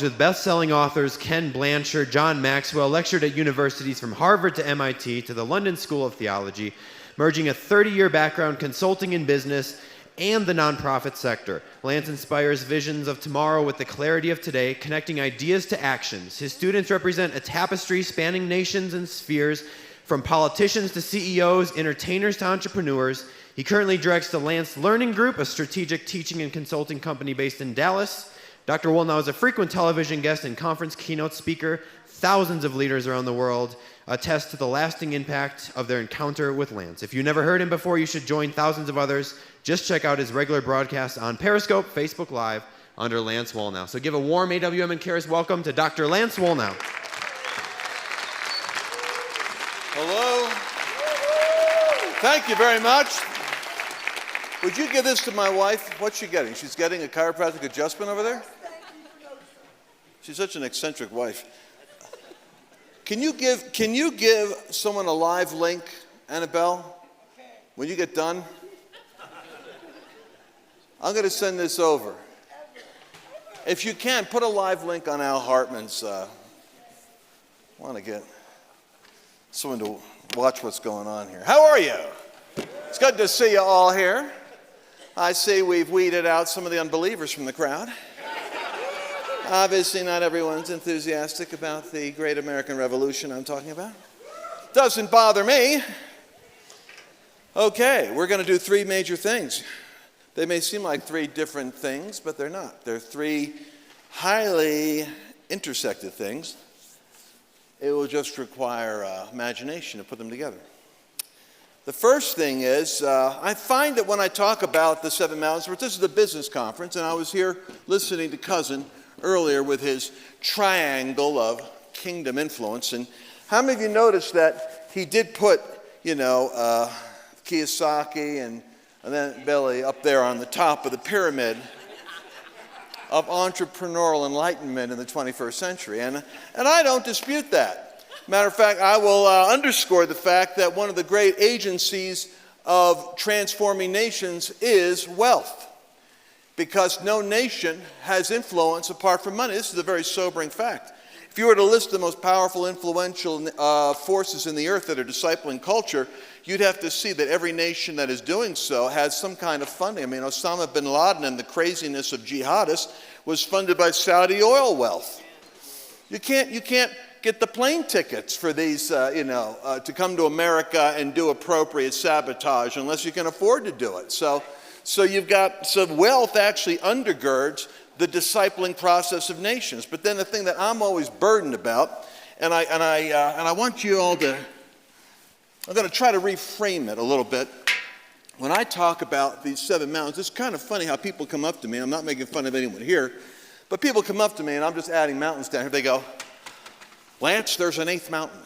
With best-selling authors Ken Blanchard, John Maxwell, lectured at universities from Harvard to MIT to the London School of Theology, merging a 30-year background consulting in business and the nonprofit sector. Lance inspires visions of tomorrow with the clarity of today, connecting ideas to actions. His students represent a tapestry spanning nations and spheres, from politicians to CEOs, entertainers to entrepreneurs. He currently directs the Lance Learning Group, a strategic teaching and consulting company based in Dallas. Dr. Wallnau is a frequent television guest and conference keynote speaker. Thousands of leaders around the world attest to the lasting impact of their encounter with Lance. If you never heard him before, you should join thousands of others. Just check out his regular broadcasts on Periscope, Facebook Live, under Lance Wallnau. So give a warm AWM and Cares welcome to Dr. Lance Wallnau. Hello. Thank you very much. Would you give this to my wife? What's she getting? She's getting a chiropractic adjustment over there? She's such an eccentric wife. Can you give someone a live link, Annabelle? When you get done? I'm going to send this over. If you can, put a live link on Al Hartman's. I want to get someone to watch what's going on here. How are you? It's good to see you all here. I see we've weeded out some of the unbelievers from the crowd. Obviously, not everyone's enthusiastic about the great American Revolution I'm talking about. Doesn't bother me. Okay, we're going to do three major things. They may seem like three different things, but they're not. They're three highly intersected things. It will just require imagination to put them together. The first thing is, I find that when I talk about the Seven Mountains, this is a business conference, and I was here listening to Cousin earlier with his triangle of kingdom influence. And how many of you noticed that he did put, Kiyosaki and then Billy up there on the top of the pyramid of entrepreneurial enlightenment in the 21st century? And I don't dispute that. Matter of fact, I will underscore the fact that one of the great agencies of transforming nations is wealth, because no nation has influence apart from money. This is a very sobering fact. If you were to list the most powerful, influential forces in the earth that are discipling culture, you'd have to see that every nation that is doing so has some kind of funding. I mean, Osama bin Laden and the craziness of jihadists was funded by Saudi oil wealth. You can't get the plane tickets for these, to come to America and do appropriate sabotage unless you can afford to do it. So wealth actually undergirds the discipling process of nations. But then the thing that I'm always burdened about, and I want you all to, I'm going to try to reframe it a little bit. When I talk about these seven mountains, it's kind of funny how people come up to me. I'm not making fun of anyone here, but people come up to me, and I'm just adding mountains down here. They go, Lance, there's an eighth mountain.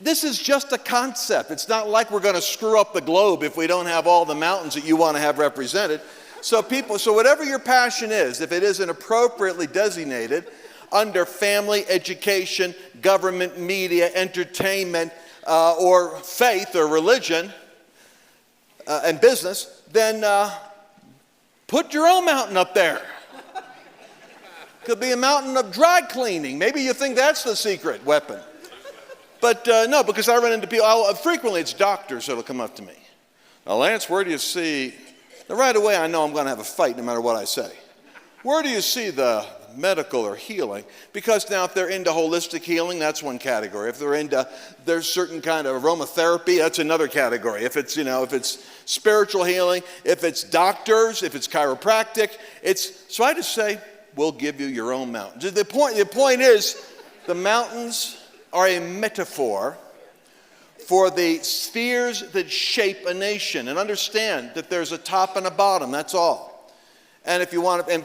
This is just a concept. It's not like we're going to screw up the globe if we don't have all the mountains that you want to have represented. So whatever your passion is, if it isn't appropriately designated under family, education, government, media, entertainment, or faith or religion and business, then put your own mountain up there. Could be a mountain of dry cleaning. Maybe you think that's the secret weapon. But no, because I run into people, frequently it's doctors that'll come up to me. Now, Lance, where do you see, now right away I know I'm going to have a fight no matter what I say. Where do you see the medical or healing? Because now if they're into holistic healing, that's one category. If they're into, there's certain kind of aromatherapy, that's another category. If it's, if it's spiritual healing, if it's doctors, if it's chiropractic, so I just say, we'll give you your own mountain. The point is, the mountains are a metaphor for the spheres that shape a nation. And understand that there's a top and a bottom, that's all. And if you want to,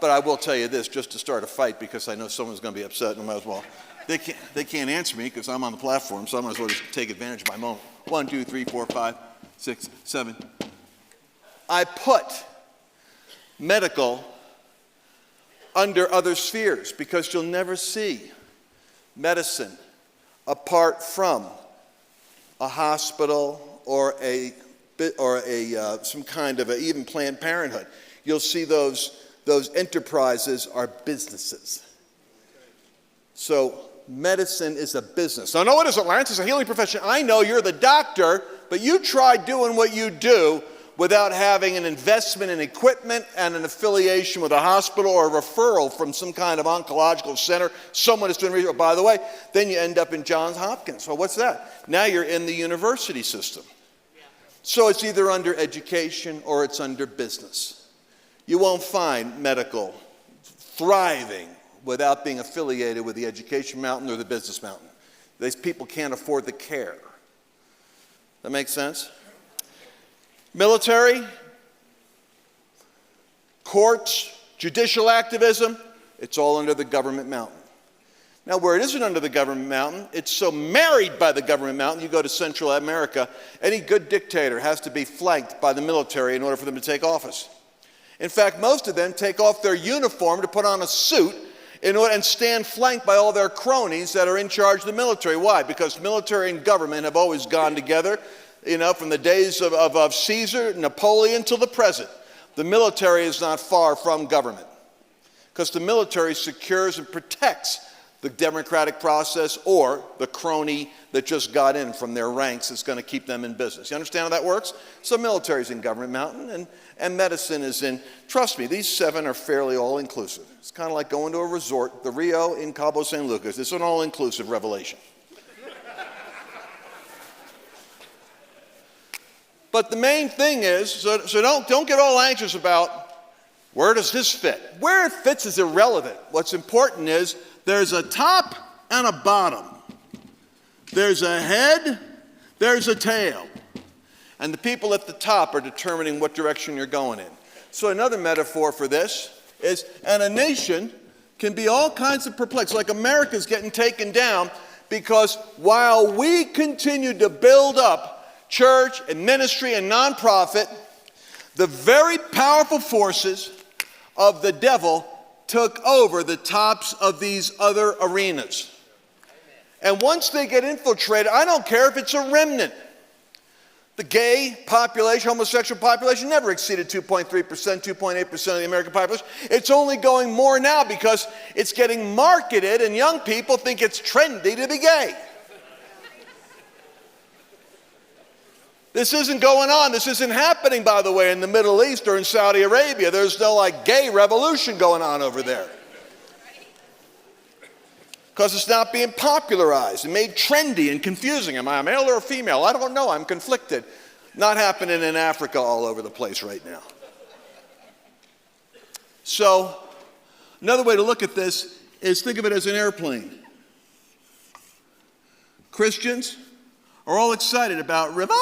but I will tell you this, just to start a fight, because I know someone's going to be upset, and I might as well. They can't answer me because I'm on the platform, so I might as well just take advantage of my moment. 1, 2, 3, 4, 5, 6, 7. I put medical under other spheres, because you'll never see medicine apart from a hospital or some kind of even Planned Parenthood. You'll see those enterprises are businesses. So medicine is a business. Now, no, it isn't, Lance. It's a healing profession. I know you're the doctor, but you try doing what you do without having an investment in equipment and an affiliation with a hospital or a referral from some kind of oncological center, someone is doing research. Oh, by the way, then you end up in Johns Hopkins. Well, what's that? Now you're in the university system. So it's either under education or it's under business. You won't find medical thriving without being affiliated with the education mountain or the business mountain. These people can't afford the care. That makes sense? Military, courts, judicial activism, it's all under the government mountain. Now, where it isn't under the government mountain, it's so married by the government mountain. You go to Central America, any good dictator has to be flanked by the military in order for them to take office. In fact, most of them take off their uniform to put on a suit and stand flanked by all their cronies that are in charge of the military. Why? Because military and government have always gone together. From the days of Caesar, Napoleon, till the present. The military is not far from government because the military secures and protects the democratic process or the crony that just got in from their ranks that's going to keep them in business. You understand how that works? So military is in government mountain and medicine is in, trust me, these 7 are fairly all-inclusive. It's kind of like going to a resort, the Rio in Cabo San Lucas. It's an all-inclusive revelation. But the main thing is, so don't get all anxious about where does this fit. Where it fits is irrelevant. What's important is there's a top and a bottom. There's a head, there's a tail. And the people at the top are determining what direction you're going in. So another metaphor for this is, and a nation can be all kinds of perplexed, like America's getting taken down because while we continue to build up church and ministry and nonprofit, the very powerful forces of the devil took over the tops of these other arenas. And once they get infiltrated, I don't care if it's a remnant. The gay population, homosexual population never exceeded 2.3%, 2.8% of the American population. It's only going more now because it's getting marketed and young people think it's trendy to be gay. This isn't going on. This isn't happening, by the way, in the Middle East or in Saudi Arabia. There's no gay revolution going on over there. Because it's not being popularized and made trendy and confusing. Am I a male or a female? I don't know. I'm conflicted. Not happening in Africa all over the place right now. So, another way to look at this is think of it as an airplane. Christians are all excited about revival.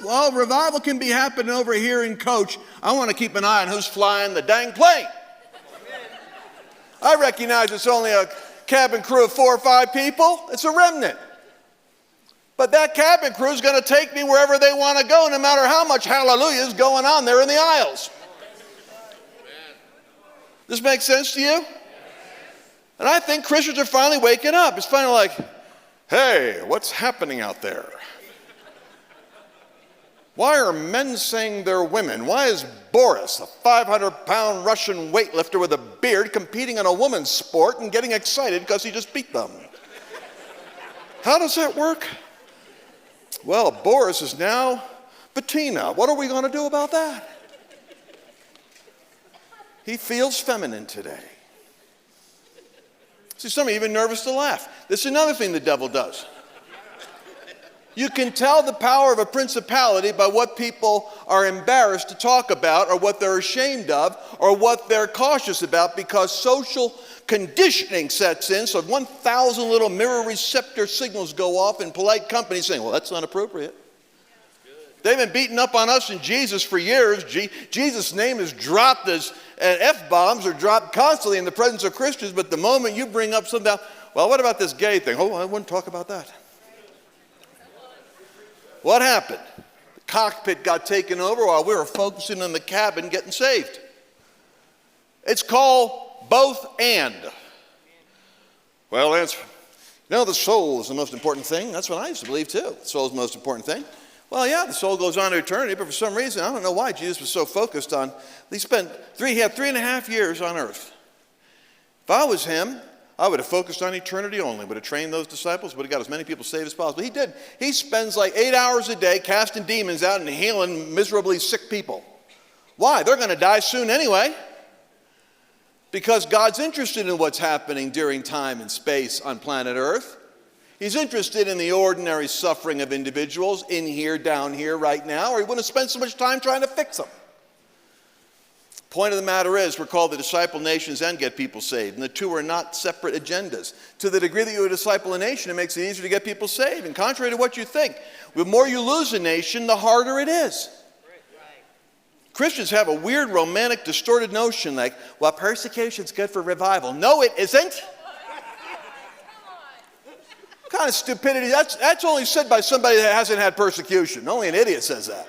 Well, revival can be happening over here in Coach. I want to keep an eye on who's flying the dang plane. I recognize it's only a cabin crew of 4 or 5 people. It's a remnant. But that cabin crew is going to take me wherever they want to go, no matter how much hallelujah is going on there in the aisles. This makes sense to you? And I think Christians are finally waking up. It's finally like, hey, what's happening out there? Why are men saying they're women? Why is Boris, a 500-pound Russian weightlifter with a beard, competing in a woman's sport and getting excited because he just beat them? How does that work? Well, Boris is now Bettina. What are we going to do about that? He feels feminine today. See, some are even nervous to laugh. This is another thing the devil does. You can tell the power of a principality by what people are embarrassed to talk about or what they're ashamed of or what they're cautious about because social conditioning sets in. So 1,000 little mirror receptor signals go off in polite company saying, well, that's not appropriate. They've been beating up on us and Jesus for years. Jesus' name is dropped as F-bombs are dropped constantly in the presence of Christians, but the moment you bring up something, well, what about this gay thing? Oh, I wouldn't talk about that. What happened? The cockpit got taken over while we were focusing on the cabin getting saved. It's called both and. Well, the soul is the most important thing. That's what I used to believe too. The soul is the most important thing. Well, yeah, the soul goes on to eternity, but for some reason, I don't know why Jesus was so focused on, he had 3.5 years on earth. If I was him, I would have focused on eternity only, would have trained those disciples, would have got as many people saved as possible. He did. He spends like 8 hours a day casting demons out and healing miserably sick people. Why? They're going to die soon anyway. Because God's interested in what's happening during time and space on planet Earth. He's interested in the ordinary suffering of individuals in here, down here, right now, or he wouldn't have spent so much time trying to fix them. Point of the matter is, we're called to disciple nations and get people saved. And the two are not separate agendas. To the degree that you disciple a nation, it makes it easier to get people saved. And contrary to what you think, the more you lose a nation, the harder it is. Christians have a weird, romantic, distorted notion like, well, persecution's good for revival. No, it isn't. What kind of stupidity? That's only said by somebody that hasn't had persecution. Only an idiot says that.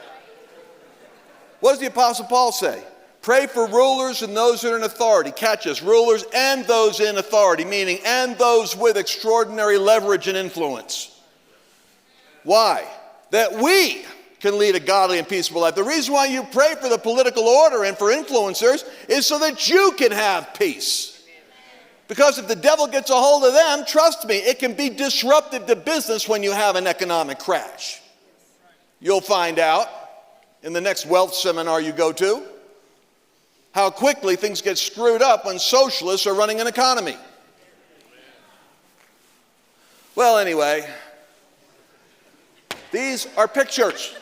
What does the Apostle Paul say? Pray for rulers and those that are in authority. Catch us, rulers and those in authority, meaning and those with extraordinary leverage and influence. Why? That we can lead a godly and peaceable life. The reason why you pray for the political order and for influencers is so that you can have peace. Because if the devil gets a hold of them, trust me, it can be disruptive to business when you have an economic crash. You'll find out in the next wealth seminar you go to how quickly things get screwed up when socialists are running an economy. Well, anyway, these are pictures.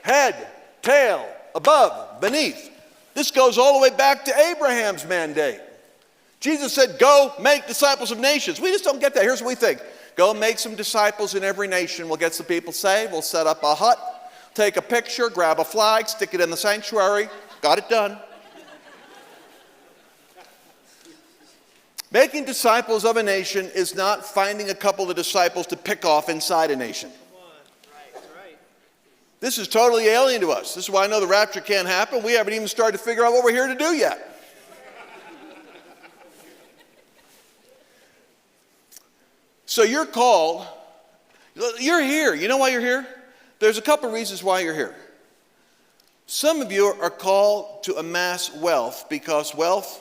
Head, tail, above, beneath. This goes all the way back to Abraham's mandate. Jesus said, go make disciples of nations. We just don't get that. Here's what we think. Go make some disciples in every nation. We'll get some people saved. We'll set up a hut, take a picture, grab a flag, stick it in the sanctuary. Got it done. Making disciples of a nation is not finding a couple of disciples to pick off inside a nation. This is totally alien to us. This is why I know the rapture can't happen. We haven't even started to figure out what we're here to do yet. So you're called. You're here. You know why you're here? There's a couple reasons why you're here. Some of you are called to amass wealth because wealth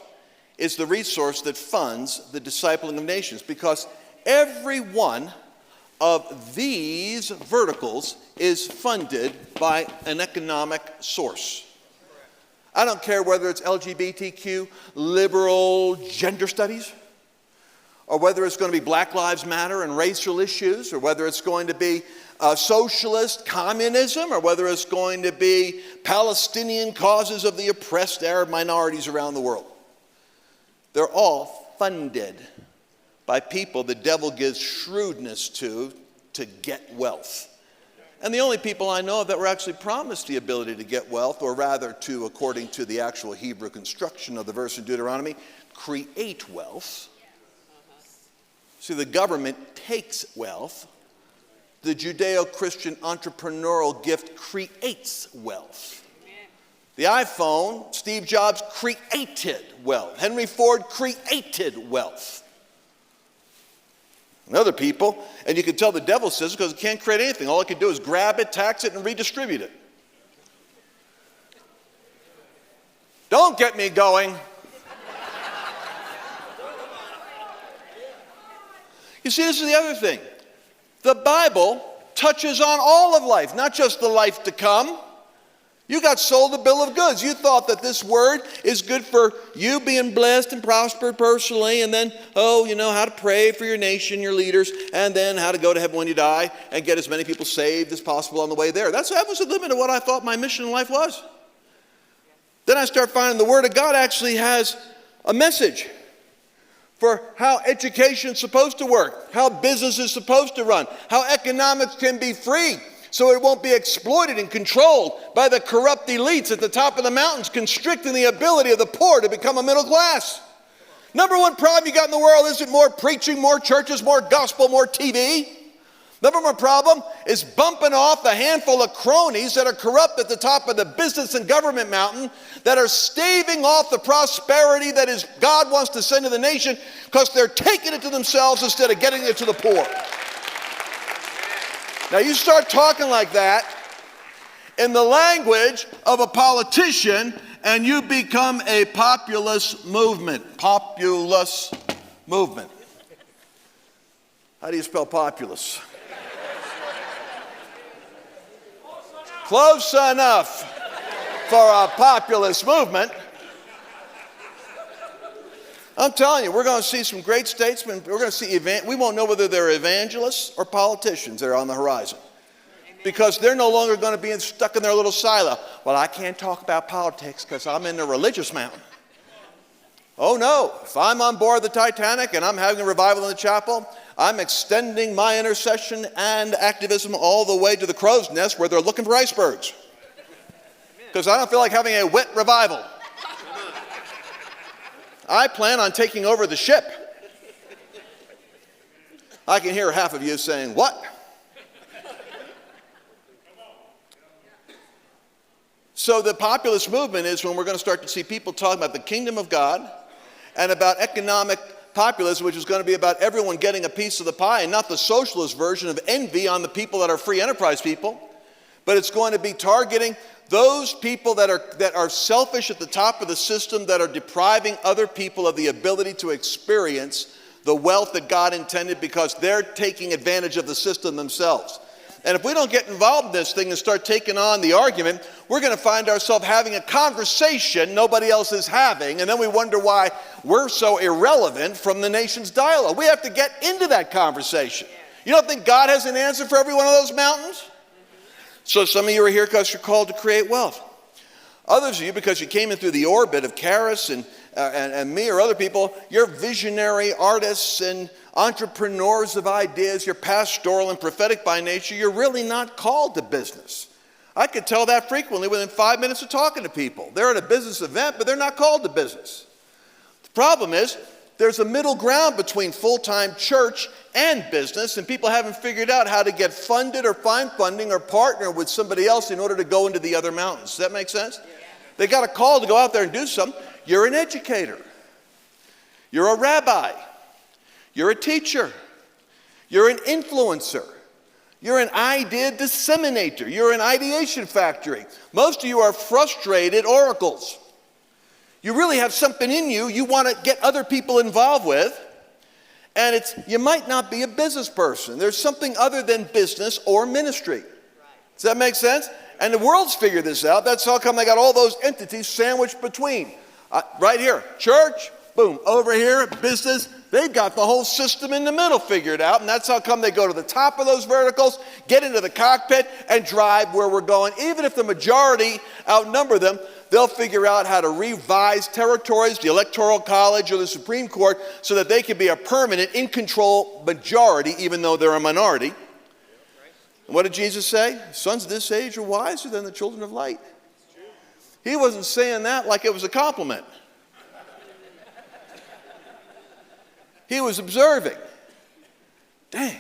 is the resource that funds the discipling of nations. Because every one of these verticals is funded by an economic source. I don't care whether it's LGBTQ, liberal gender studies, or whether it's going to be Black Lives Matter and racial issues, or whether it's going to be socialist communism, or whether it's going to be Palestinian causes of the oppressed Arab minorities around the world. They're all funded by people the devil gives shrewdness to get wealth. And the only people I know of that were actually promised the ability to get wealth, or rather to, according to the actual Hebrew construction of the verse in Deuteronomy, create wealth. See, the government takes wealth. The Judeo-Christian entrepreneurial gift creates wealth. The iPhone, Steve Jobs created wealth. Henry Ford created wealth. And other people, and you can tell the devil says it because it can't create anything. All it can do is grab it, tax it, and redistribute it. Don't get me going. You see, this is the other thing. The Bible touches on all of life, not just the life to come. You got sold a bill of goods. You thought that this word is good for you being blessed and prospered personally, and then, how to pray for your nation, your leaders, and then how to go to heaven when you die and get as many people saved as possible on the way there. That was the limit of what I thought my mission in life was. Then I start finding the Word of God actually has a message for how education is supposed to work, how business is supposed to run, how economics can be free so it won't be exploited and controlled by the corrupt elites at the top of the mountains, constricting the ability of the poor to become a middle class. Number one problem you got in the world isn't more preaching, more churches, more gospel, more TV. Number one problem is bumping off a handful of cronies that are corrupt at the top of the business and government mountain that are staving off the prosperity that is God wants to send to the nation because they're taking it to themselves instead of getting it to the poor. Now you start talking like that in the language of a politician and you become a populist movement. Populist movement. How do you spell populace? Close enough for a populist movement. I'm telling you, we're going to see some great statesmen. We're going to see we won't know whether they're evangelists or politicians that are on the horizon, because they're no longer going to be stuck in their little silo. Well, I can't talk about politics because I'm in the religious mountain. Oh no, if I'm on board the Titanic and I'm having a revival in the chapel, I'm extending my intercession and activism all the way to the crow's nest where they're looking for icebergs. Because I don't feel like having a wet revival. I plan on taking over the ship. I can hear half of you saying, what? So the populist movement is when we're going to start to see people talking about the kingdom of God and about economic populism, which is going to be about everyone getting a piece of the pie, and not the socialist version of envy on the people that are free enterprise people, but it's going to be targeting those people that are selfish at the top of the system, that are depriving other people of the ability to experience the wealth that God intended because they're taking advantage of the system themselves. And if we don't get involved in this thing and start taking on the argument, we're going to find ourselves having a conversation nobody else is having, and then we wonder why we're so irrelevant from the nation's dialogue. We have to get into that conversation. You don't think God has an answer for every one of those mountains? So some of you are here because you're called to create wealth. Others of you, because you came in through the orbit of Karis and me or other people, you're visionary artists and entrepreneurs of ideas. You're pastoral and prophetic by nature. You're really not called to business. I could tell that frequently within 5 minutes of talking to people. They're at a business event, but they're not called to business. The problem is there's a middle ground between full-time church and business, and people haven't figured out how to get funded or find funding or partner with somebody else in order to go into the other mountains. Does that make sense? Yeah. They got a call to go out there and do something. You're an educator. You're a rabbi. You're a teacher. You're an influencer. You're an idea disseminator. You're an ideation factory. Most of you are frustrated oracles. You really have something in you you want to get other people involved with, and you might not be a business person. There's something other than business or ministry. Does that make sense? And the world's figured this out. That's how come they got all those entities sandwiched between. Right here, church, boom, over here, business. They've got the whole system in the middle figured out, and that's how come they go to the top of those verticals, get into the cockpit, and drive where we're going. Even if the majority outnumber them, they'll figure out how to revise territories, the Electoral College or the Supreme Court, so that they can be a permanent, in-control majority, even though they're a minority. And what did Jesus say? Sons of this age are wiser than the children of light. He wasn't saying that like it was a compliment. He was observing. Dang,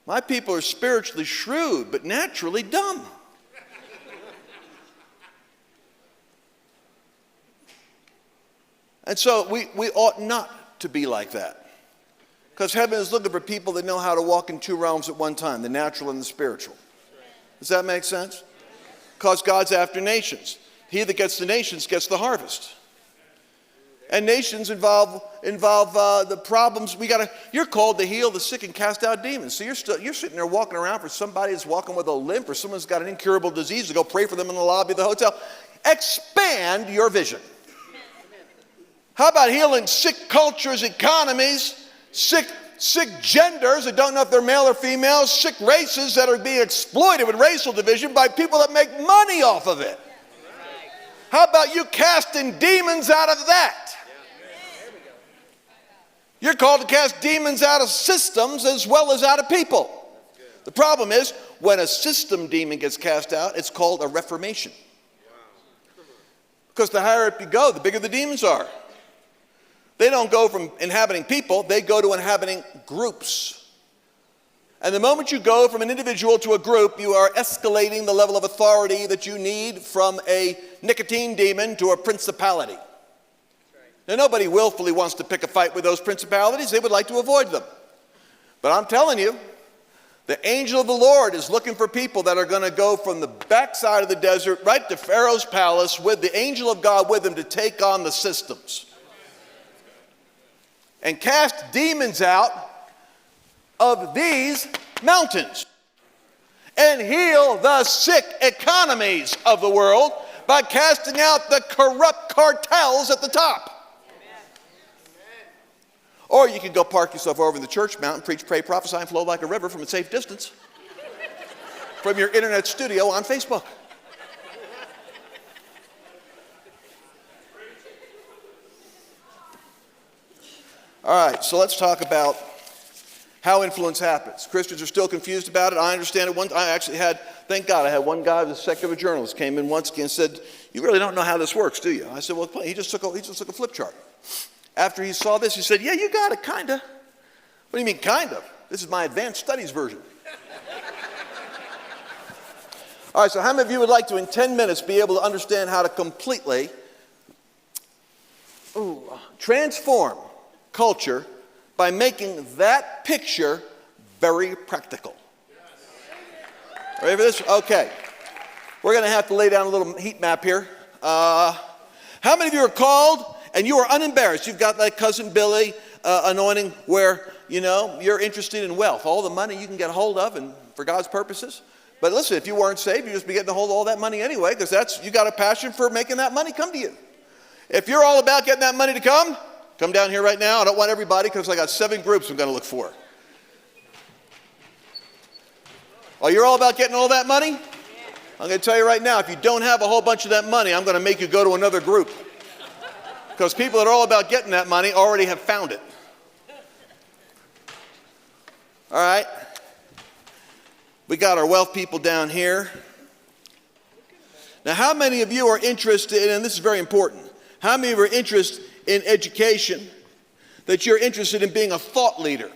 my people are spiritually shrewd, but naturally dumb. And so we ought not to be like that. Because heaven is looking for people that know how to walk in two realms at one time, the natural and the spiritual. Does that make sense? Because God's after nations. He that gets the nations gets the harvest. And nations involve the problems. You're called to heal the sick and cast out demons. So you're sitting there walking around for somebody that's walking with a limp, or someone's got an incurable disease, to go pray for them in the lobby of the hotel. Expand your vision. How about healing sick cultures, economies, sick genders that don't know if they're male or female, sick races that are being exploited with racial division by people that make money off of it? How about you casting demons out of that? You're called to cast demons out of systems as well as out of people. The problem is, when a system demon gets cast out, it's called a reformation. Because the higher up you go, the bigger the demons are. They don't go from inhabiting people, they go to inhabiting groups. And the moment you go from an individual to a group, you are escalating the level of authority that you need from a nicotine demon to a principality. Now, nobody willfully wants to pick a fight with those principalities. They would like to avoid them. But I'm telling you, the angel of the Lord is looking for people that are going to go from the backside of the desert right to Pharaoh's palace with the angel of God with them to take on the systems. and cast demons out of these mountains and heal the sick economies of the world by casting out the corrupt cartels at the top. Or you can go park yourself over in the church mountain, preach, pray, prophesy, and flow like a river from a safe distance from your internet studio on Facebook. All right, so let's talk about how influence happens. Christians are still confused about it. I understand it. I actually had, thank God, I had one guy who was a secular journalist came in once and said, "You really don't know how this works, do you?" I said, "Well, he just took a flip chart." After he saw this, he said, "Yeah, you got it, kind of." "What do you mean, kind of? This is my advanced studies version." All right, so how many of you would like to, in 10 minutes, be able to understand how to completely transform culture by making that picture very practical? Ready for this? Okay. We're going to have to lay down a little heat map here. How many of you are called and you are unembarrassed? You've got that Cousin Billy anointing where, you're interested in wealth, all the money you can get a hold of and for God's purposes. But listen, if you weren't saved, you'd just be getting a hold of all that money anyway, because you got a passion for making that money come to you. If you're all about getting that money to come down here right now. I don't want everybody, because I got 7 groups I'm going to look for. Oh, you're all about getting all that money? I'm going to tell you right now, if you don't have a whole bunch of that money, I'm going to make you go to another group. Because people that are all about getting that money already have found it. All right. We got our wealth people down here. Now, how many of you are interested, and this is very important, how many of you are interested in education, that you're interested in being a thought leader?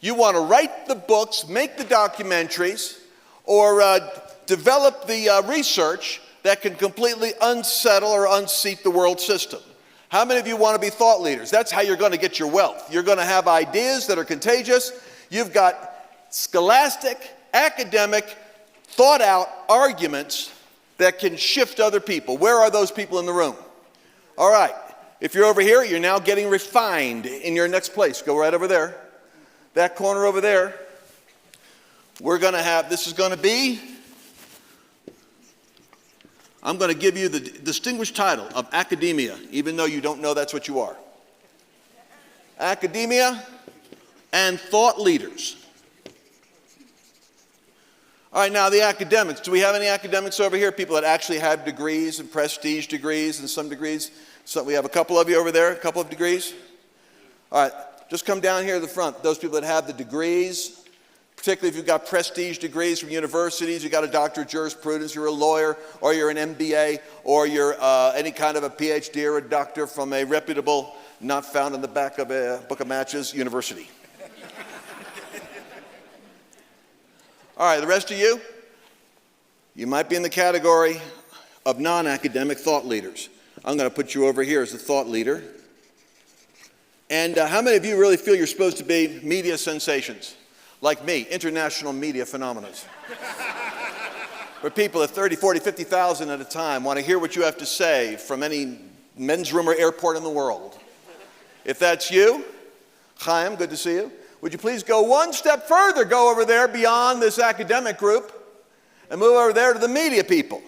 You want to write the books, make the documentaries, or develop the research that can completely unsettle or unseat the world system. How many of you want to be thought leaders? That's how you're going to get your wealth. You're going to have ideas that are contagious. You've got scholastic, academic, thought-out arguments that can shift other people. Where are those people in the room? All right. If you're over here, you're now getting refined in your next place. Go right over there. That corner over there. We're going to have, this is going to be, I'm going to give you the distinguished title of academia, even though you don't know that's what you are. Academia and thought leaders. All right, now the academics. Do we have any academics over here? People that actually have degrees and prestige degrees and some degrees. So we have a couple of you over there, a couple of degrees. All right, just come down here to the front. Those people that have the degrees, particularly if you've got prestige degrees from universities, you've got a doctor of jurisprudence, you're a lawyer, or you're an MBA, or you're any kind of a PhD or a doctor from a reputable, not found in the back of a book of matches, university. All right, the rest of you, you might be in the category of non-academic thought leaders. I'm going to put you over here as a thought leader. And how many of you really feel you're supposed to be media sensations? Like me, international media phenomena. Where people at 30, 40, 50,000 at a time want to hear what you have to say from any men's room or airport in the world. If that's you, Chaim, good to see you. Would you please go one step further, go over there beyond this academic group, and move over there to the media people.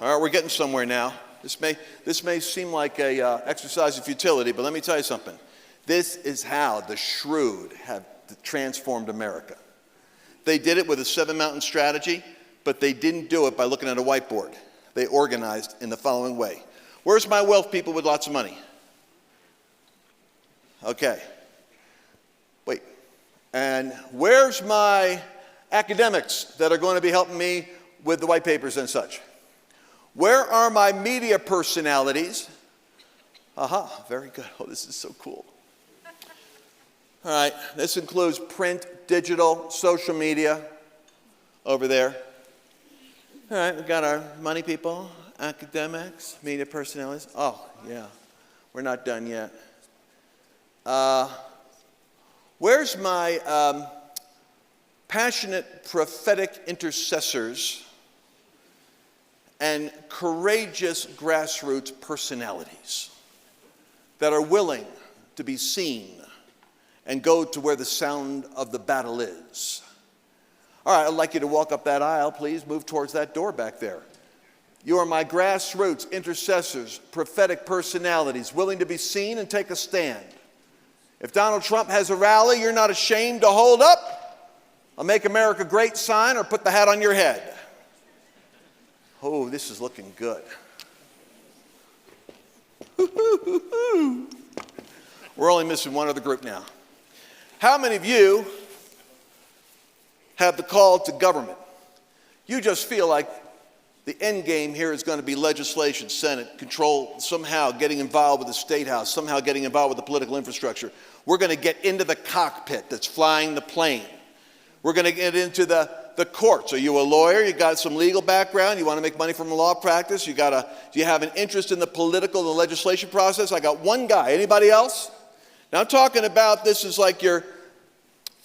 All right, we're getting somewhere now. This may seem like a exercise of futility, but let me tell you something. This is how the shrewd have transformed America. They did it with a 7-mountain strategy, but they didn't do it by looking at a whiteboard. They organized in the following way. Where's my wealth people with lots of money? Okay. Wait. And where's my academics that are going to be helping me with the white papers and such? Where are my media personalities? Aha, very good. Oh, this is so cool. All right, this includes print, digital, social media over there. All right, we've got our money people, academics, media personalities. Oh, yeah, we're not done yet. Where's my passionate prophetic intercessors and courageous grassroots personalities that are willing to be seen and go to where the sound of the battle is. All right, I'd like you to walk up that aisle, please. Move towards that door back there. You are my grassroots intercessors, prophetic personalities, willing to be seen and take a stand. If Donald Trump has a rally you're not ashamed to hold up, I'll make America great sign or put the hat on your head. Oh, this is looking good. We're only missing one other group now. How many of you have the call to government? You just feel like the end game here is going to be legislation, Senate, control, somehow getting involved with the State House, somehow getting involved with the political infrastructure. We're going to get into the cockpit that's flying the plane. We're going to get into the courts. Are you a lawyer? You got some legal background? You want to make money from law practice? Do you have an interest in the political and the legislation process? I got one guy. Anybody else? Now I'm talking about this is like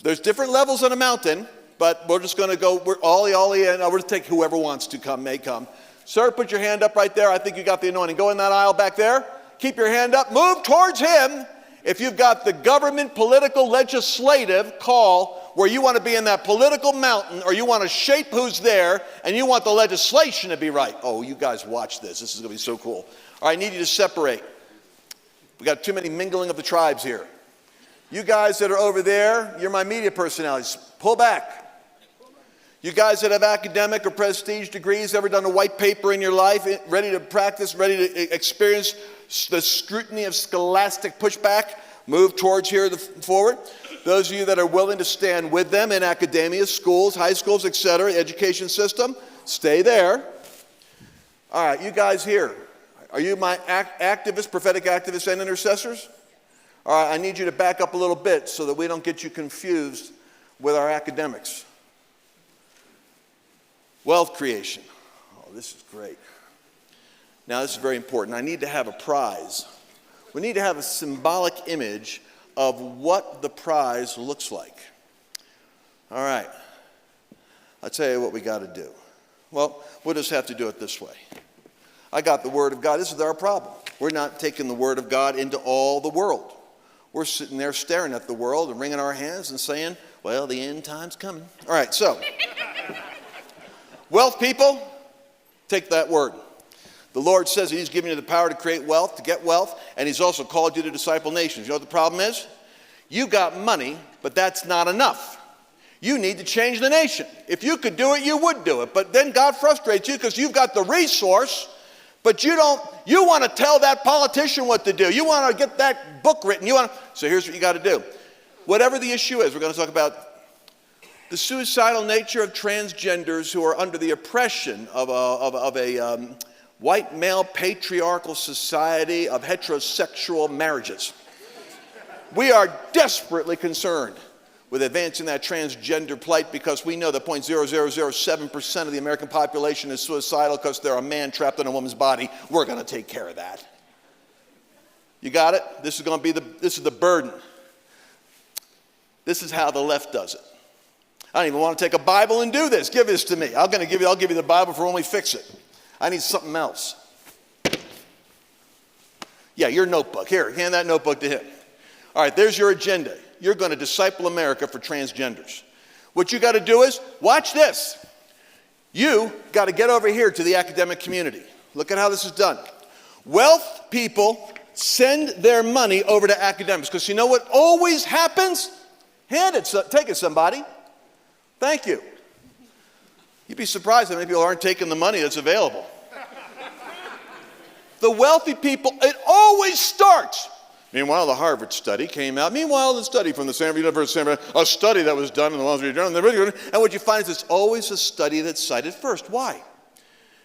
there's different levels on a mountain, but we're just going to go, we're ollie in. We're going to take whoever wants to come, may come. Sir, put your hand up right there. I think you got the anointing. Go in that aisle back there. Keep your hand up. Move towards him. If you've got the government, political, legislative call where you want to be in that political mountain or you want to shape who's there and you want the legislation to be right. Oh, you guys watch this. This is going to be so cool. All right, I need you to separate. We got too many mingling of the tribes here. You guys that are over there, you're my media personalities. Pull back. You guys that have academic or prestige degrees, ever done a white paper in your life, ready to practice, ready to experience the scrutiny of scholastic pushback, move towards here forward. Those of you that are willing to stand with them in academia, schools, high schools, etc., education system, stay there. All right, you guys here, are you my activists, prophetic activists, and intercessors? All right, I need you to back up a little bit so that we don't get you confused with our academics. Wealth creation. Oh, this is great. Now, this is very important. I need to have a prize. We need to have a symbolic image of what the prize looks like. All right. I'll tell you what we got to do. Well, we'll just have to do it this way. I got the Word of God. This is our problem. We're not taking the Word of God into all the world. We're sitting there staring at the world and wringing our hands and saying, well, the end time's coming. All right, so... Wealth people, take that word. The Lord says that He's given you the power to create wealth, to get wealth, and He's also called you to disciple nations. You know what the problem is? You got money, but that's not enough. You need to change the nation. If you could do it, you would do it. But then God frustrates you because you've got the resource, but you want to tell that politician what to do. You want to get that book written. So here's what you got to do. Whatever the issue is, we're going to talk about the suicidal nature of transgenders who are under the oppression of a white male patriarchal society of heterosexual marriages. We are desperately concerned with advancing that transgender plight because we know that 0.0007% of the American population is suicidal because they're a man trapped in a woman's body. We're going to take care of that. You got it? This is going to be this is the burden. This is how the left does it. I don't even want to take a Bible and do this. Give this to me. I'll give you the Bible for when we fix it. I need something else. Yeah, your notebook. Here, hand that notebook to him. All right, there's your agenda. You're going to disciple America for transgenders. What you got to do is, watch this. You got to get over here to the academic community. Look at how this is done. Wealth people send their money over to academics because you know what always happens? Take it, somebody. Thank you. You'd be surprised how many people aren't taking the money that's available. The wealthy people, it always starts. Meanwhile, the Harvard study came out. Meanwhile, the study from the Stanford University, a study that was done in the Wall Street Journal, and what you find is it's always a study that's cited first. Why?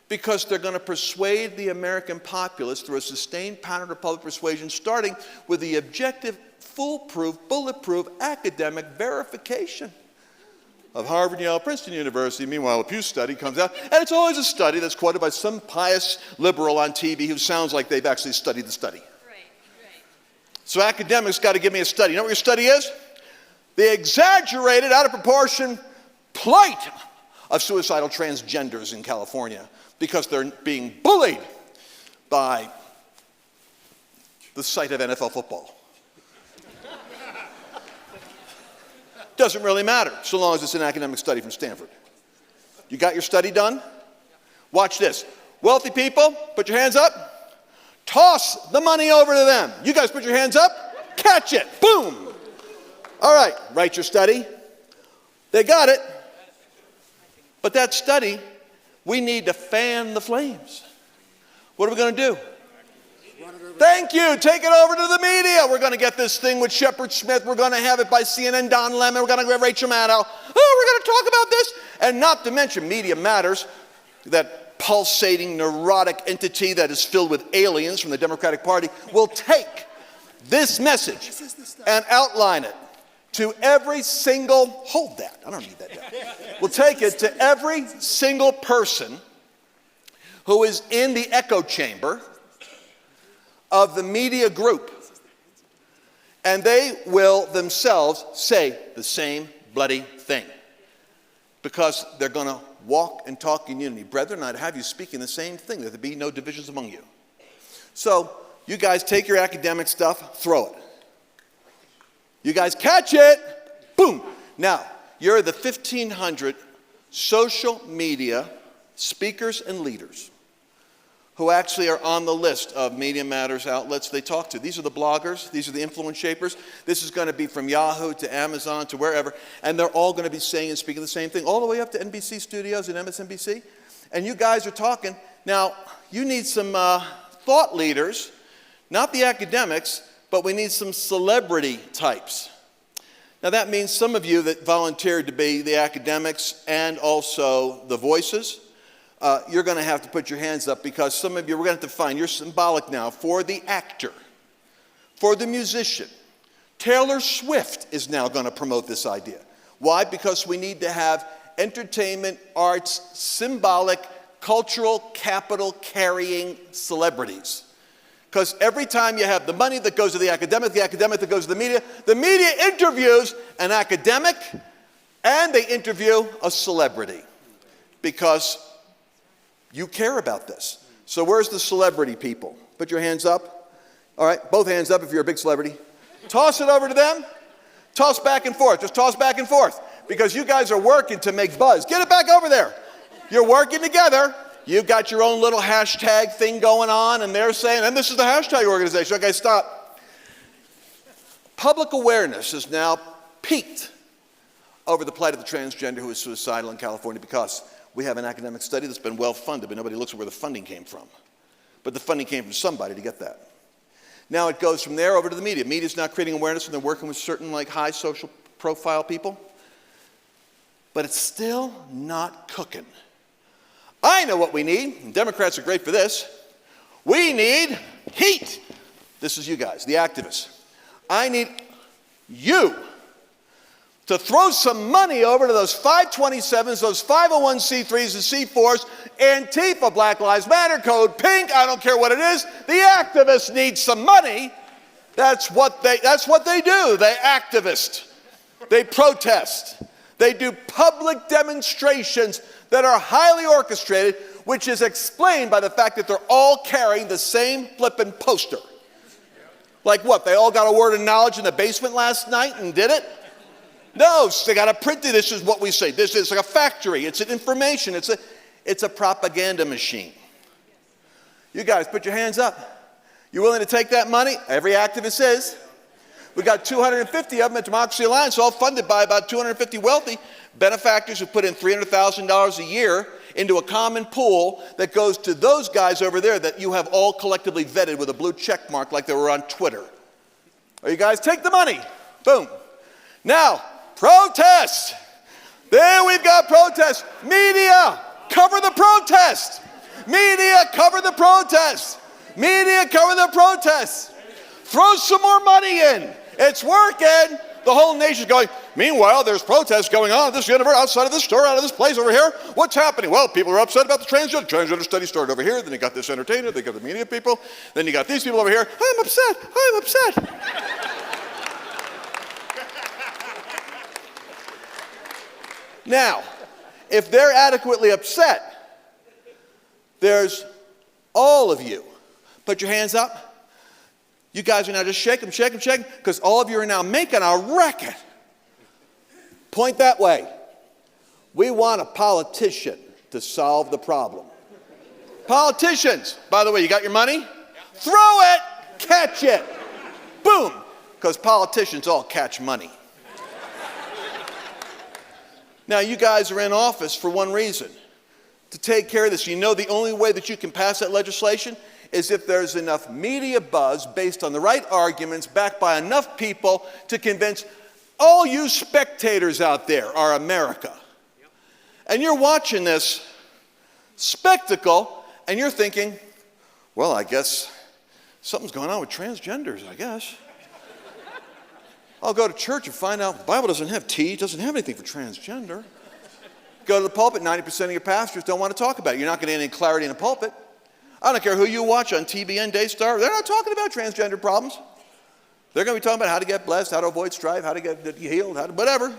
Because they're going to persuade the American populace through a sustained pattern of public persuasion, starting with the objective, foolproof, bulletproof academic verification of Harvard, Yale, Princeton University. Meanwhile, a Pew study comes out, and it's always a study that's quoted by some pious liberal on TV who sounds like they've actually studied the study. Right. So academics got to give me a study. You know what your study is? The exaggerated, out of proportion plight of suicidal transgenders in California because they're being bullied by the sight of NFL football. Doesn't really matter, so long as it's an academic study from Stanford. You got your study done? Watch this. Wealthy people, put your hands up. Toss the money over to them. You guys put your hands up. Catch it. Boom. All right, write your study. They got it. But that study, we need to fan the flames. What are we going to do? Thank you. Take it over to the media. We're going to get this thing with Shepard Smith. We're going to have it by CNN, Don Lemon. We're going to get Rachel Maddow. Oh, we're going to talk about this. And not to mention Media Matters, that pulsating, neurotic entity that is filled with aliens from the Democratic Party, will take this message and outline it to every single, hold that, I don't need that down. We'll take it to every single person who is in the echo chamber of the media group. And they will themselves say the same bloody thing. Because they're going to walk and talk in unity. Brethren, I'd have you speaking the same thing, that there be no divisions among you. So, you guys take your academic stuff, throw it. You guys catch it, boom. Now, you're the 1,500 social media speakers and leaders who actually are on the list of Media Matters outlets they talk to. These are the bloggers. These are the influence shapers. This is going to be from Yahoo to Amazon to wherever. And they're all going to be saying and speaking the same thing, all the way up to NBC Studios and MSNBC. And you guys are talking. Now, you need some thought leaders, not the academics, but we need some celebrity types. Now, that means some of you that volunteered to be the academics and also the voices, you're going to have to put your hands up, because some of you, we're going to have to find, you're symbolic now for the actor, for the musician. Taylor Swift is now going to promote this idea. Why? Because we need to have entertainment, arts, symbolic, cultural capital carrying celebrities. Because every time you have the money that goes to the academic that goes to the media interviews an academic and they interview a celebrity. Because you care about this. So where's the celebrity people? Put your hands up. All right, both hands up if you're a big celebrity. Toss it over to them. Toss back and forth. Just toss back and forth. Because you guys are working to make buzz. Get it back over there. You're working together. You've got your own little hashtag thing going on, and they're saying, and this is the hashtag organization. Okay, stop. Public awareness has now peaked over the plight of the transgender who is suicidal in California, because we have an academic study that's been well funded, but nobody looks at where the funding came from. But the funding came from somebody to get that. Now it goes from there over to the media. Media's now creating awareness, and they're working with certain high social profile people. But it's still not cooking. I know what we need, and Democrats are great for this. We need heat. This is you guys, the activists. I need you to throw some money over to those 527s, those 501c3s and C4s, Antifa, Black Lives Matter, Code Pink, I don't care what it is. The activists need some money. That's what they do. They activist. They protest. They do public demonstrations that are highly orchestrated, which is explained by the fact that they're all carrying the same flippin' poster. Like what? They all got a word of knowledge in the basement last night and did it? No, they got to print it. This is what we say. This is like a factory. It's an information. It's a propaganda machine. You guys, put your hands up. You willing to take that money? Every activist is. We got 250 of them at Democracy Alliance, all funded by about 250 wealthy benefactors who put in $300,000 a year into a common pool that goes to those guys over there that you have all collectively vetted with a blue check mark like they were on Twitter. Are you guys, take the money. Boom. Now, protest. There we've got protest. Media, cover the protest. Media, cover the protest. Media, cover the protest. Throw some more money in. It's working. The whole nation's going, meanwhile, there's protests going on at this universe, outside of this store, out of this place over here. What's happening? Well, people are upset about the transgender. Transgender study started over here. Then you got this entertainer. They got the media people. Then you got these people over here. I'm upset. I'm upset. Now, if they're adequately upset, there's all of you. Put your hands up. You guys are now just shake them, because all of you are now making a racket. Point that way. We want a politician to solve the problem. Politicians, by the way, you got your money? Throw it, catch it. Boom. Because politicians all catch money. Now, you guys are in office for one reason, to take care of this. You know the only way that you can pass that legislation is if there's enough media buzz based on the right arguments, backed by enough people to convince all you spectators out there are America. And you're watching this spectacle, and you're thinking, well, I guess something's going on with transgenders, I guess. I'll go to church and find out the Bible doesn't have T, doesn't have anything for transgender. Go to the pulpit, 90% of your pastors don't want to talk about it. You're not going to get any clarity in the pulpit. I don't care who you watch on TBN, Daystar, they're not talking about transgender problems. They're going to be talking about how to get blessed, how to avoid strife, how to get healed, how to whatever.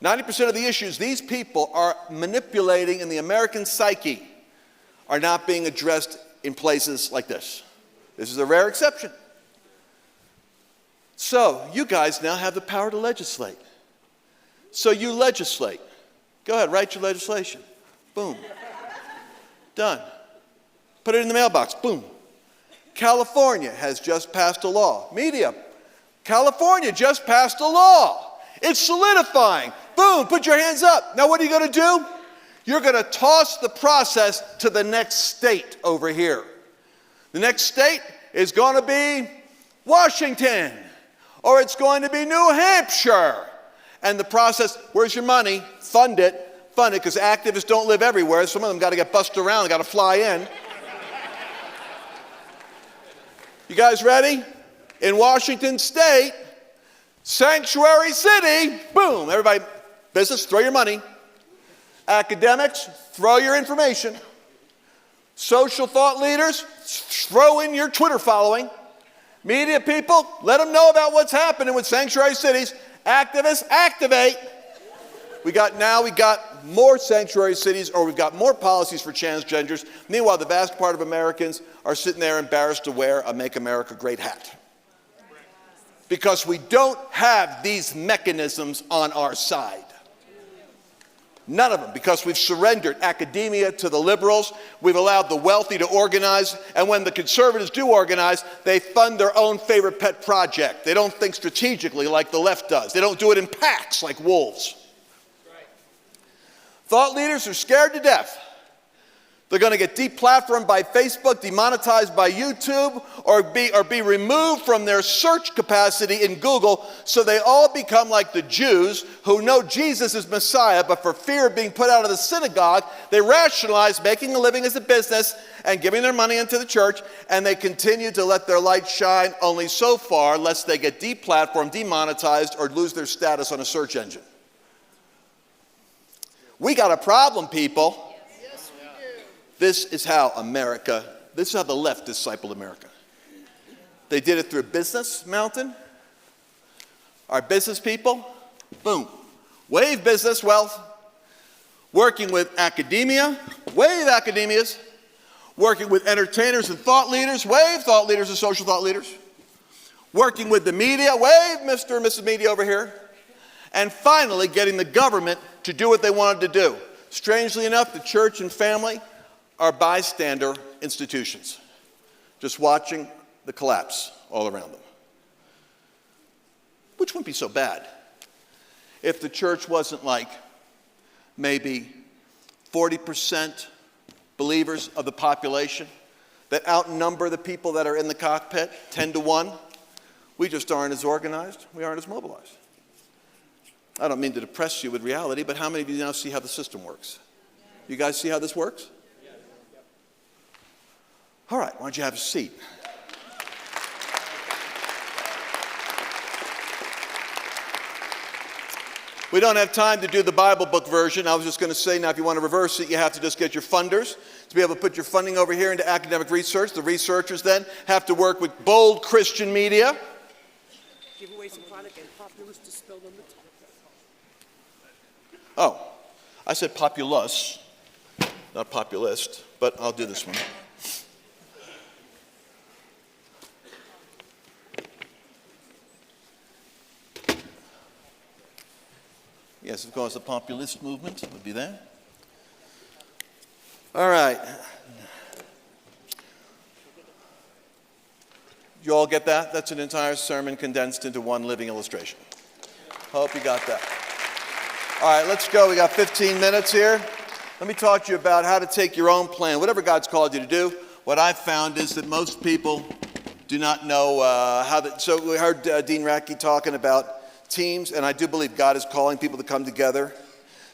90% of the issues these people are manipulating in the American psyche are not being addressed in places like this. This is a rare exception. So, you guys now have the power to legislate. So you legislate. Go ahead, write your legislation. Boom. Done. Put it in the mailbox. Boom. California has just passed a law. Media. California just passed a law. It's solidifying. Boom, put your hands up. Now what are you going to do? You're going to toss the process to the next state over here. The next state is going to be Washington, or it's going to be New Hampshire. And the process, where's your money? Fund it, because activists don't live everywhere. Some of them got to get bussed around, got to fly in. You guys ready? In Washington State, sanctuary city, boom, everybody, business, throw your money. Academics, throw your information. Social thought leaders, throw in your Twitter following. Media people, let them know about what's happening with sanctuary cities. Activists, activate. We got more sanctuary cities, or we've got more policies for transgenders. Meanwhile, the vast part of Americans are sitting there embarrassed to wear a Make America Great hat. Because we don't have these mechanisms on our side. None of them, because we've surrendered academia to the liberals. We've allowed the wealthy to organize, and when the conservatives do organize, they fund their own favorite pet project. They don't think strategically like the left does. They don't do it in packs like wolves. Thought leaders are scared to death. They're going to get deplatformed by Facebook, demonetized by YouTube, or be removed from their search capacity in Google, so they all become like the Jews who know Jesus is Messiah, but for fear of being put out of the synagogue, they rationalize making a living as a business and giving their money into the church, and they continue to let their light shine only so far, lest they get deplatformed, demonetized, or lose their status on a search engine. We got a problem, people. This is how the left discipled America. They did it through Business Mountain. Our business people, boom. Wave business wealth. Working with academia, wave academias. Working with entertainers and thought leaders, wave thought leaders and social thought leaders. Working with the media, wave Mr. and Mrs. Media over here. And finally, getting the government to do what they wanted to do. Strangely enough, the church and family are bystander institutions, just watching the collapse all around them. Which wouldn't be so bad if the church wasn't like maybe 40% believers of the population that outnumber the people that are in the cockpit 10 to 1. We just aren't as organized, we aren't as mobilized. I don't mean to depress you with reality, but how many of you now see how the system works? You guys see how this works? All right, why don't you have a seat? We don't have time to do the Bible book version. I was just going to say, now if you want to reverse it, you have to just get your funders to be able to put your funding over here into academic research. The researchers then have to work with bold Christian media. Give away some product and populist to spell on the top. Oh, I said populous, not populist, but I'll do this one. Yes, of course, the populist movement would be there. All right. You all get that? That's an entire sermon condensed into one living illustration. Hope you got that. All right, let's go. We got 15 minutes here. Let me talk to you about how to take your own plan, whatever God's called you to do. What I've found is that most people do not know how to. So we heard Dean Radke talking about teams, and I do believe God is calling people to come together.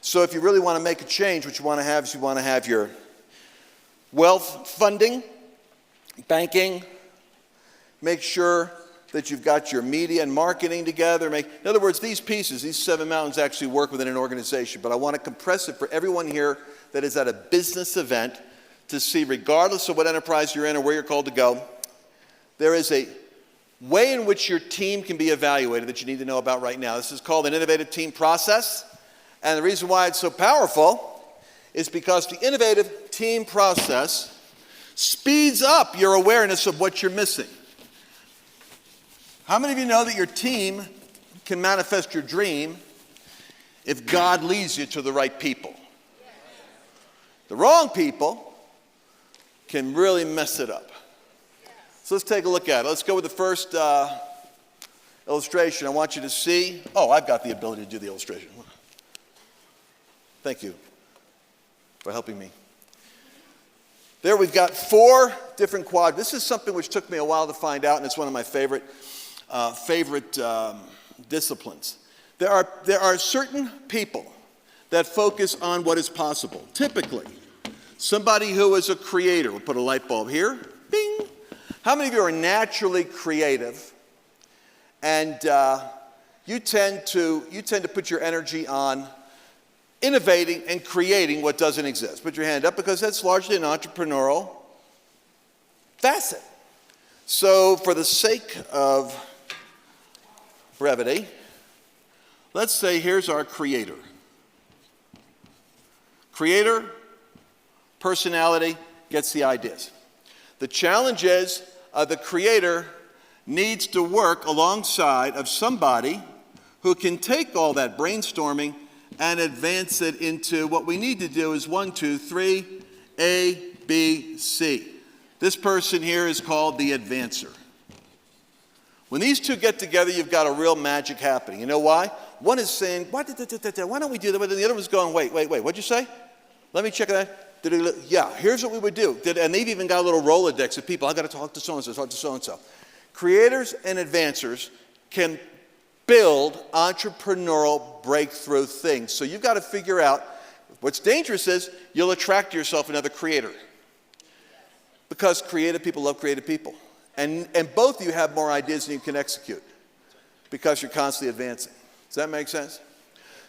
So if you really want to make a change, what you want to have is you want to have your wealth funding, banking. Make sure that you've got your media and marketing together. In other words, these pieces, these 7 mountains actually work within an organization. But I want to compress it for everyone here that is at a business event to see, regardless of what enterprise you're in or where you're called to go, there is a way in which your team can be evaluated that you need to know about right now. This is called an innovative team process. And the reason why it's so powerful is because the innovative team process speeds up your awareness of what you're missing. How many of you know that your team can manifest your dream if God leads you to the right people? The wrong people can really mess it up. So let's take a look at it. Let's go with the first illustration. I want you to see. Oh, I've got the ability to do the illustration. Thank you for helping me. There we've got 4 different quadrants. This is something which took me a while to find out, and it's one of my favorite disciplines. There are certain people that focus on what is possible. Typically, somebody who is a creator. We'll put a light bulb here. Bing. How many of you are naturally creative? And you tend to put your energy on innovating and creating what doesn't exist. Put your hand up, because that's largely an entrepreneurial facet. So for the sake of brevity, let's say here's our creator. Creator, personality, gets the ideas. The challenge is the creator needs to work alongside of somebody who can take all that brainstorming and advance it into what we need to do is 1, 2, 3, A, B, C. This person here is called the advancer. When these two get together, you've got a real magic happening. You know why? One is saying, why don't we do that? And the other one's going, wait, what'd you say? Let me check that. Yeah, here's what we would do. And they've even got a little Rolodex of people. I've got to talk to so-and-so, talk to so-and-so. Creators and advancers can build entrepreneurial breakthrough things. So you've got to figure out, what's dangerous is you'll attract to yourself another creator. Because creative people love creative people. And both of you have more ideas than you can execute because you're constantly advancing. Does that make sense?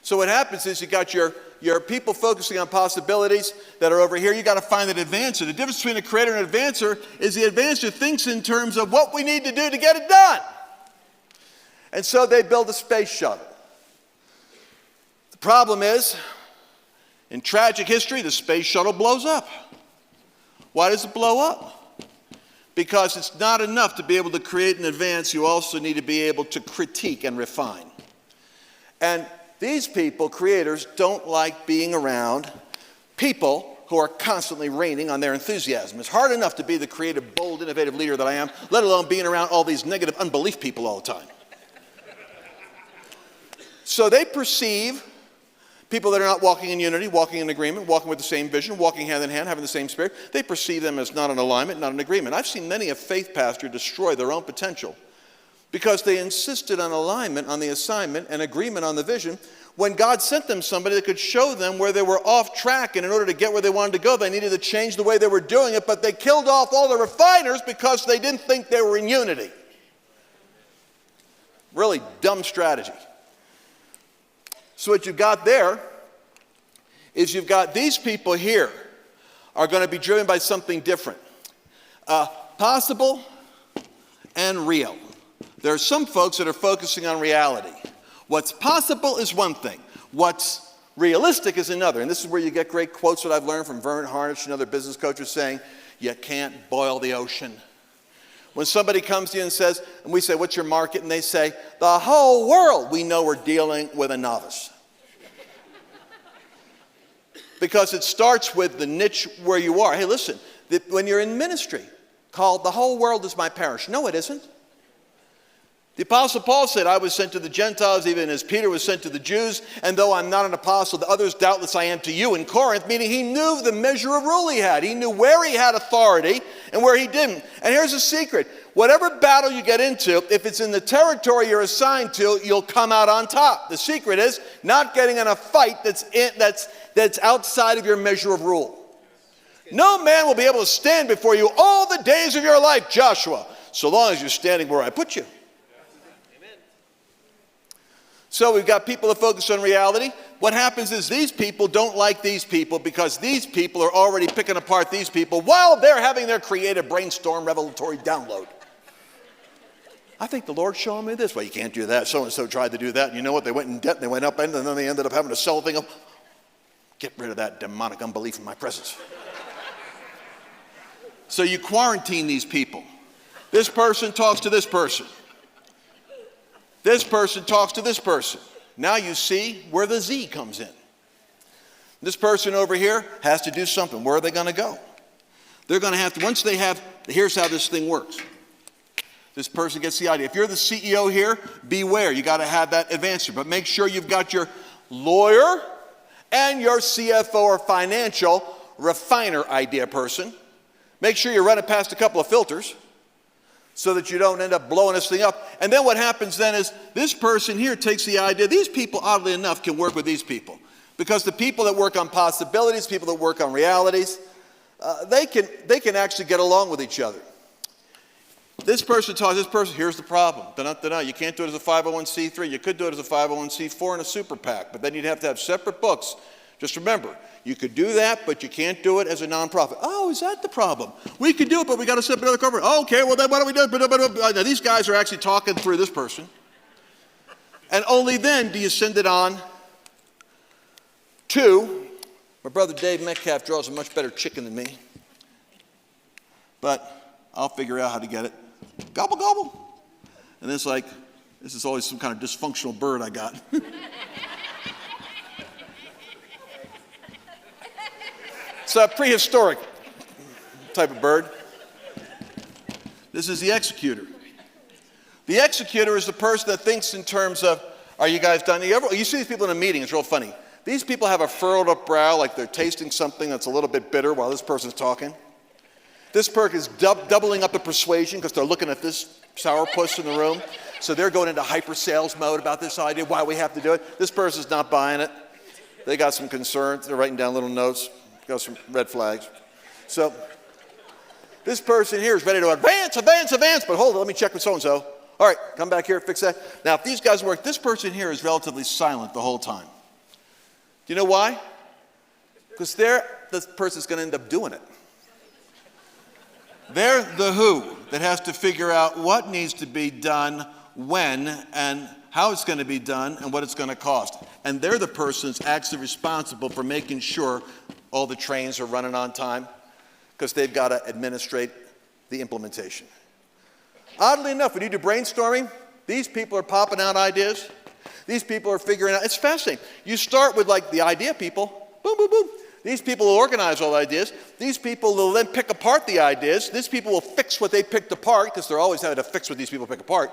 So what happens is you got your people focusing on possibilities that are over here. You got to find that advancer. The difference between a creator and an advancer is the advancer thinks in terms of what we need to do to get it done. And so they build a space shuttle. The problem is, in tragic history, the space shuttle blows up. Why does it blow up? Because it's not enough to be able to create and advance. You also need to be able to critique and refine. And these people, creators, don't like being around people who are constantly raining on their enthusiasm. It's hard enough to be the creative, bold, innovative leader that I am, let alone being around all these negative unbelief people all the time. So they perceive people that are not walking in unity, walking in agreement, walking with the same vision, walking hand in hand, having the same spirit, they perceive them as not in alignment, not in agreement. I've seen many a faith pastor destroy their own potential because they insisted on alignment on the assignment and agreement on the vision when God sent them somebody that could show them where they were off track, and in order to get where they wanted to go, they needed to change the way they were doing it, but they killed off all the refiners because they didn't think they were in unity. Really dumb strategy. So what you've got there is you've got these people here are going to be driven by something different. Possible and real. There are some folks that are focusing on reality. What's possible is one thing. What's realistic is another. And this is where you get great quotes that I've learned from Vern Harnish and other business coaches saying, you can't boil the ocean. When somebody comes to you and says, and we say, what's your market? And they say, the whole world. We know we're dealing with a novice. Because it starts with the niche where you are. Hey, listen, when you're in ministry, called the whole world is my parish. No, it isn't. The Apostle Paul said, I was sent to the Gentiles, even as Peter was sent to the Jews, and though I'm not an apostle to others, doubtless I am to you in Corinth, meaning he knew the measure of rule he had. He knew where he had authority and where he didn't. And here's a secret. Whatever battle you get into, if it's in the territory you're assigned to, you'll come out on top. The secret is not getting in a fight that's outside of your measure of rule. No man will be able to stand before you all the days of your life, Joshua, so long as you're standing where I put you. So we've got people that focus on reality. What happens is these people don't like these people because these people are already picking apart these people while they're having their creative brainstorm revelatory download. I think the Lord's showing me this. Well, you can't do that. So-and-so tried to do that. And you know what? They went in debt and they went up and then they ended up having to sell the thing. Get rid of that demonic unbelief in my presence. So you quarantine these people. This person talks to this person. This person talks to this person. Now you see where the Z comes in. This person over here has to do something. Where are they going to go? They're going to have to, once they have, here's how this thing works. This person gets the idea. If you're the CEO here, beware. You got to have that advancer. But make sure you've got your lawyer and your CFO or financial refiner idea person. Make sure you run it past a couple of filters so that you don't end up blowing this thing up. And then what happens then is this person here takes the idea. These people, oddly enough, can work with these people. Because the people that work on possibilities, people that work on realities, they can actually get along with each other. This person talks, this person, here's the problem. You can't do it as a 501c3. You could do it as a 501c4 and a super PAC, but then you'd have to have separate books. Just remember, you could do that, but you can't do it as a nonprofit. Oh, is that the problem? We could do it, but we got to set up another corporate. Oh, okay, well then what do we do? Now these guys are actually talking through this person. And only then do you send it on to, my brother Dave Metcalf draws a much better chicken than me. But I'll figure out how to get it. Gobble, gobble. And it's like, this is always some kind of dysfunctional bird I got. It's a prehistoric type of bird. This is the executor. The executor is the person that thinks in terms of, are you guys done? You see these people in a meeting, it's real funny. These people have a furrowed up brow like they're tasting something that's a little bit bitter while this person's talking. This person is doubling up the persuasion because they're looking at this sourpuss in the room. So they're going into hyper sales mode about this idea, why we have to do it. This person's not buying it. They got some concerns. They're writing down little notes. Got some red flags. So this person here is ready to advance, but hold on, let me check with so-and-so. All right, come back here, fix that. Now, if these guys work, this person here is relatively silent the whole time. Do you know why? Because this person's going to end up doing it. They're the who that has to figure out what needs to be done, when, and how it's going to be done, and what it's going to cost. And they're the person that's actually responsible for making sure all the trains are running on time, because they've got to administrate the implementation. Oddly enough, when you do brainstorming, these people are popping out ideas. These people are figuring out, it's fascinating. You start with like the idea people, boom, boom, boom. These people will organize all the ideas. These people will then pick apart the ideas. These people will fix what they picked apart, because they're always having to fix what these people pick apart.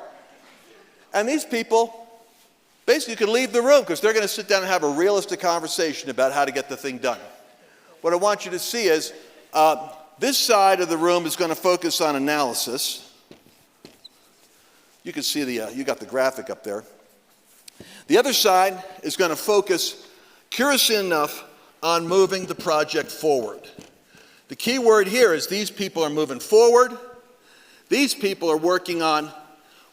And these people, basically, you can leave the room, because they're going to sit down and have a realistic conversation about how to get the thing done. What I want you to see is, this side of the room is going to focus on analysis. You can see you got the graphic up there. The other side is going to focus, curiously enough, on moving the project forward. The key word here is these people are moving forward. These people are working on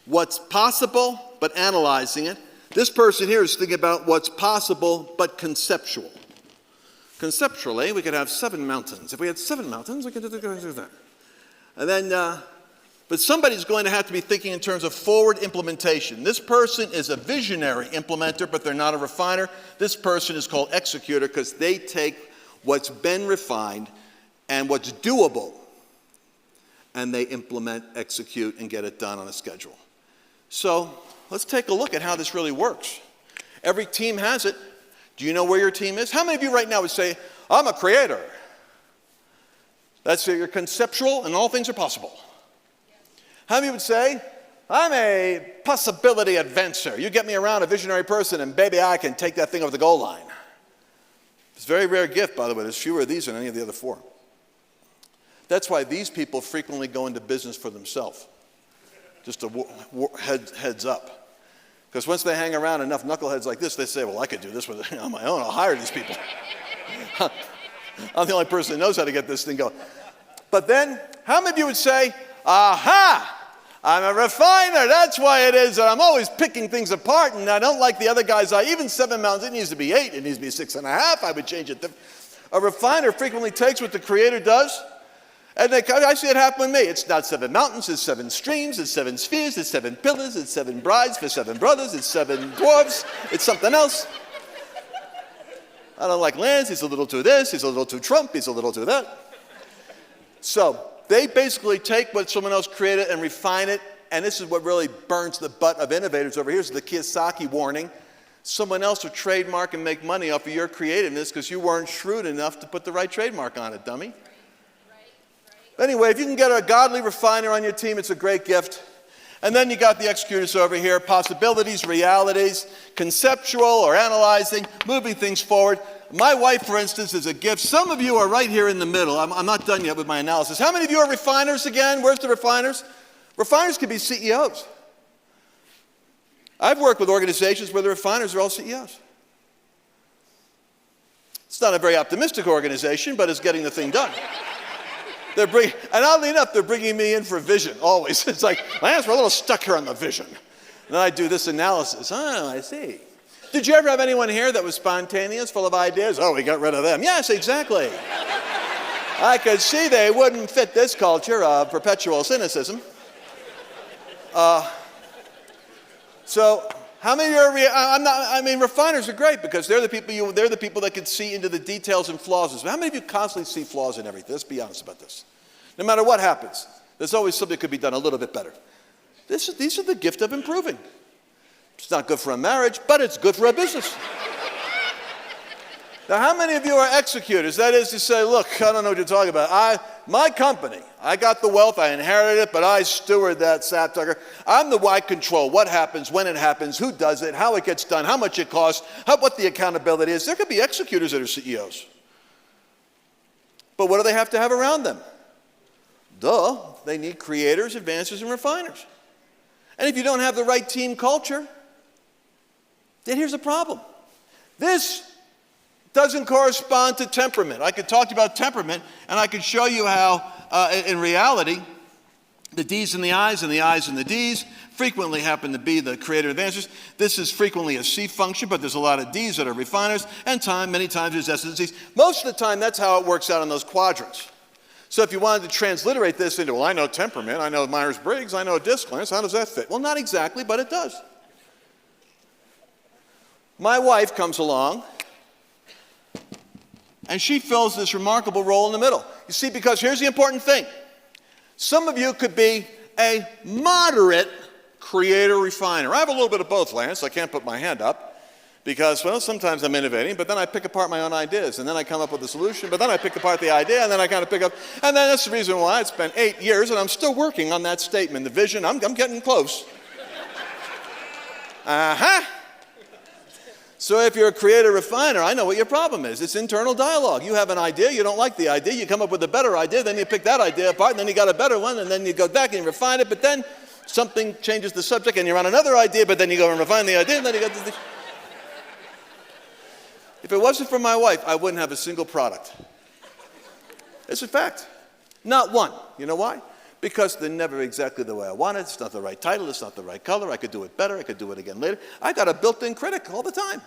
what's possible, but analyzing it. This person here is thinking about what's possible, but conceptual. Conceptually, we could have 7 mountains. If we had 7 mountains, we could do that. And then, but somebody's going to have to be thinking in terms of forward implementation. This person is a visionary implementer, but they're not a refiner. This person is called executor because they take what's been refined and what's doable, and they implement, execute, and get it done on a schedule. So let's take a look at how this really works. Every team has it. Do you know where your team is? How many of you right now would say, I'm a creator. That's you're conceptual and all things are possible. How many would say, I'm a possibility advancer. You get me around a visionary person and baby, I can take that thing over the goal line. It's a very rare gift, by the way. There's fewer of these than any of the other four. That's why these people frequently go into business for themselves. Just a heads up. Because once they hang around enough knuckleheads like this, they say, well, I could do this on my own. I'll hire these people. I'm the only person that knows how to get this thing going. But then, how many of you would say, aha! I'm a refiner. That's why it is that I'm always picking things apart, and I don't like the other guys. Even 7 mounds, it needs to be 8. It needs to be 6.5. I would change it. A refiner frequently takes what the creator does, and I see it happen with me. It's not 7 mountains. It's 7 streams. It's 7 spheres. It's 7 pillars. It's 7 brides for 7 brothers. It's 7 dwarves. It's something else. I don't like Lance. He's a little too this. He's a little too Trump. He's a little too that. So they basically take what someone else created and refine it, and this is what really burns the butt of innovators over here. This is the Kiyosaki warning. Someone else will trademark and make money off of your creativeness because you weren't shrewd enough to put the right trademark on it, dummy. Right. Anyway, if you can get a godly refiner on your team, it's a great gift. And then you got the executors over here, possibilities, realities, conceptual or analyzing, moving things forward. My wife, for instance, is a gift. Some of you are right here in the middle. I'm not done yet with my analysis. How many of you are refiners again? Where's the refiners? Refiners can be CEOs. I've worked with organizations where the refiners are all CEOs. It's not a very optimistic organization, but it's getting the thing done. And oddly enough, they're bringing me in for vision, always. It's like, Lance, we're a little stuck here on the vision. And then I do this analysis. Oh, I see. Did you ever have anyone here that was spontaneous, full of ideas? Oh, we got rid of them. Yes, exactly. I could see they wouldn't fit this culture of perpetual cynicism. So, how many are refiners are great because they're the people that can see into the details and flaws. How many of you constantly see flaws in everything? Let's be honest about this. No matter what happens, there's always something that could be done a little bit better. These are the gift of improving. It's not good for a marriage, but it's good for a business. Now, how many of you are executors? That is to say, look, I don't know what you're talking about. My company, I got the wealth, I inherited it, but I steward that sapsucker. I'm the one I control what happens, when it happens, who does it, how it gets done, how much it costs, what the accountability is. There could be executors that are CEOs. But what do they have to have around them? Duh, they need creators, advancers, and refiners. And if you don't have the right team culture, then here's the problem. This doesn't correspond to temperament. I could talk to you about temperament, and I could show you how, in reality, the D's and the I's and the D's frequently happen to be the creator advancers. This is frequently a C function, but there's a lot of D's that are refiners, and many times there's S's and C's. Most of the time, that's how it works out in those quadrants. So if you wanted to transliterate this into, well, I know temperament, I know Myers-Briggs, I know disc clearance, how does that fit? Well, not exactly, but it does. My wife comes along, and she fills this remarkable role in the middle. You see, because here's the important thing. Some of you could be a moderate creator refiner. I have a little bit of both, Lance. I can't put my hand up because, well, sometimes I'm innovating, but then I pick apart my own ideas, and then I come up with a solution, but then I pick apart the idea, and then I kind of pick up, and then that's the reason why it's been 8 years, and I'm still working on that statement. The vision, I'm getting close. So if you're a creator refiner, I know what your problem is. It's internal dialogue. You have an idea, you don't like the idea, you come up with a better idea, then you pick that idea apart, and then you got a better one, and then you go back and you refine it, but then something changes the subject, and you're on another idea, but then you go and refine the idea, and then you got this. If it wasn't for my wife, I wouldn't have a single product. It's a fact. Not one. You know why? Because they're never exactly the way I want it. It's not the right title. It's not the right color. I could do it better. I could do it again later. I got a built-in critic all the time,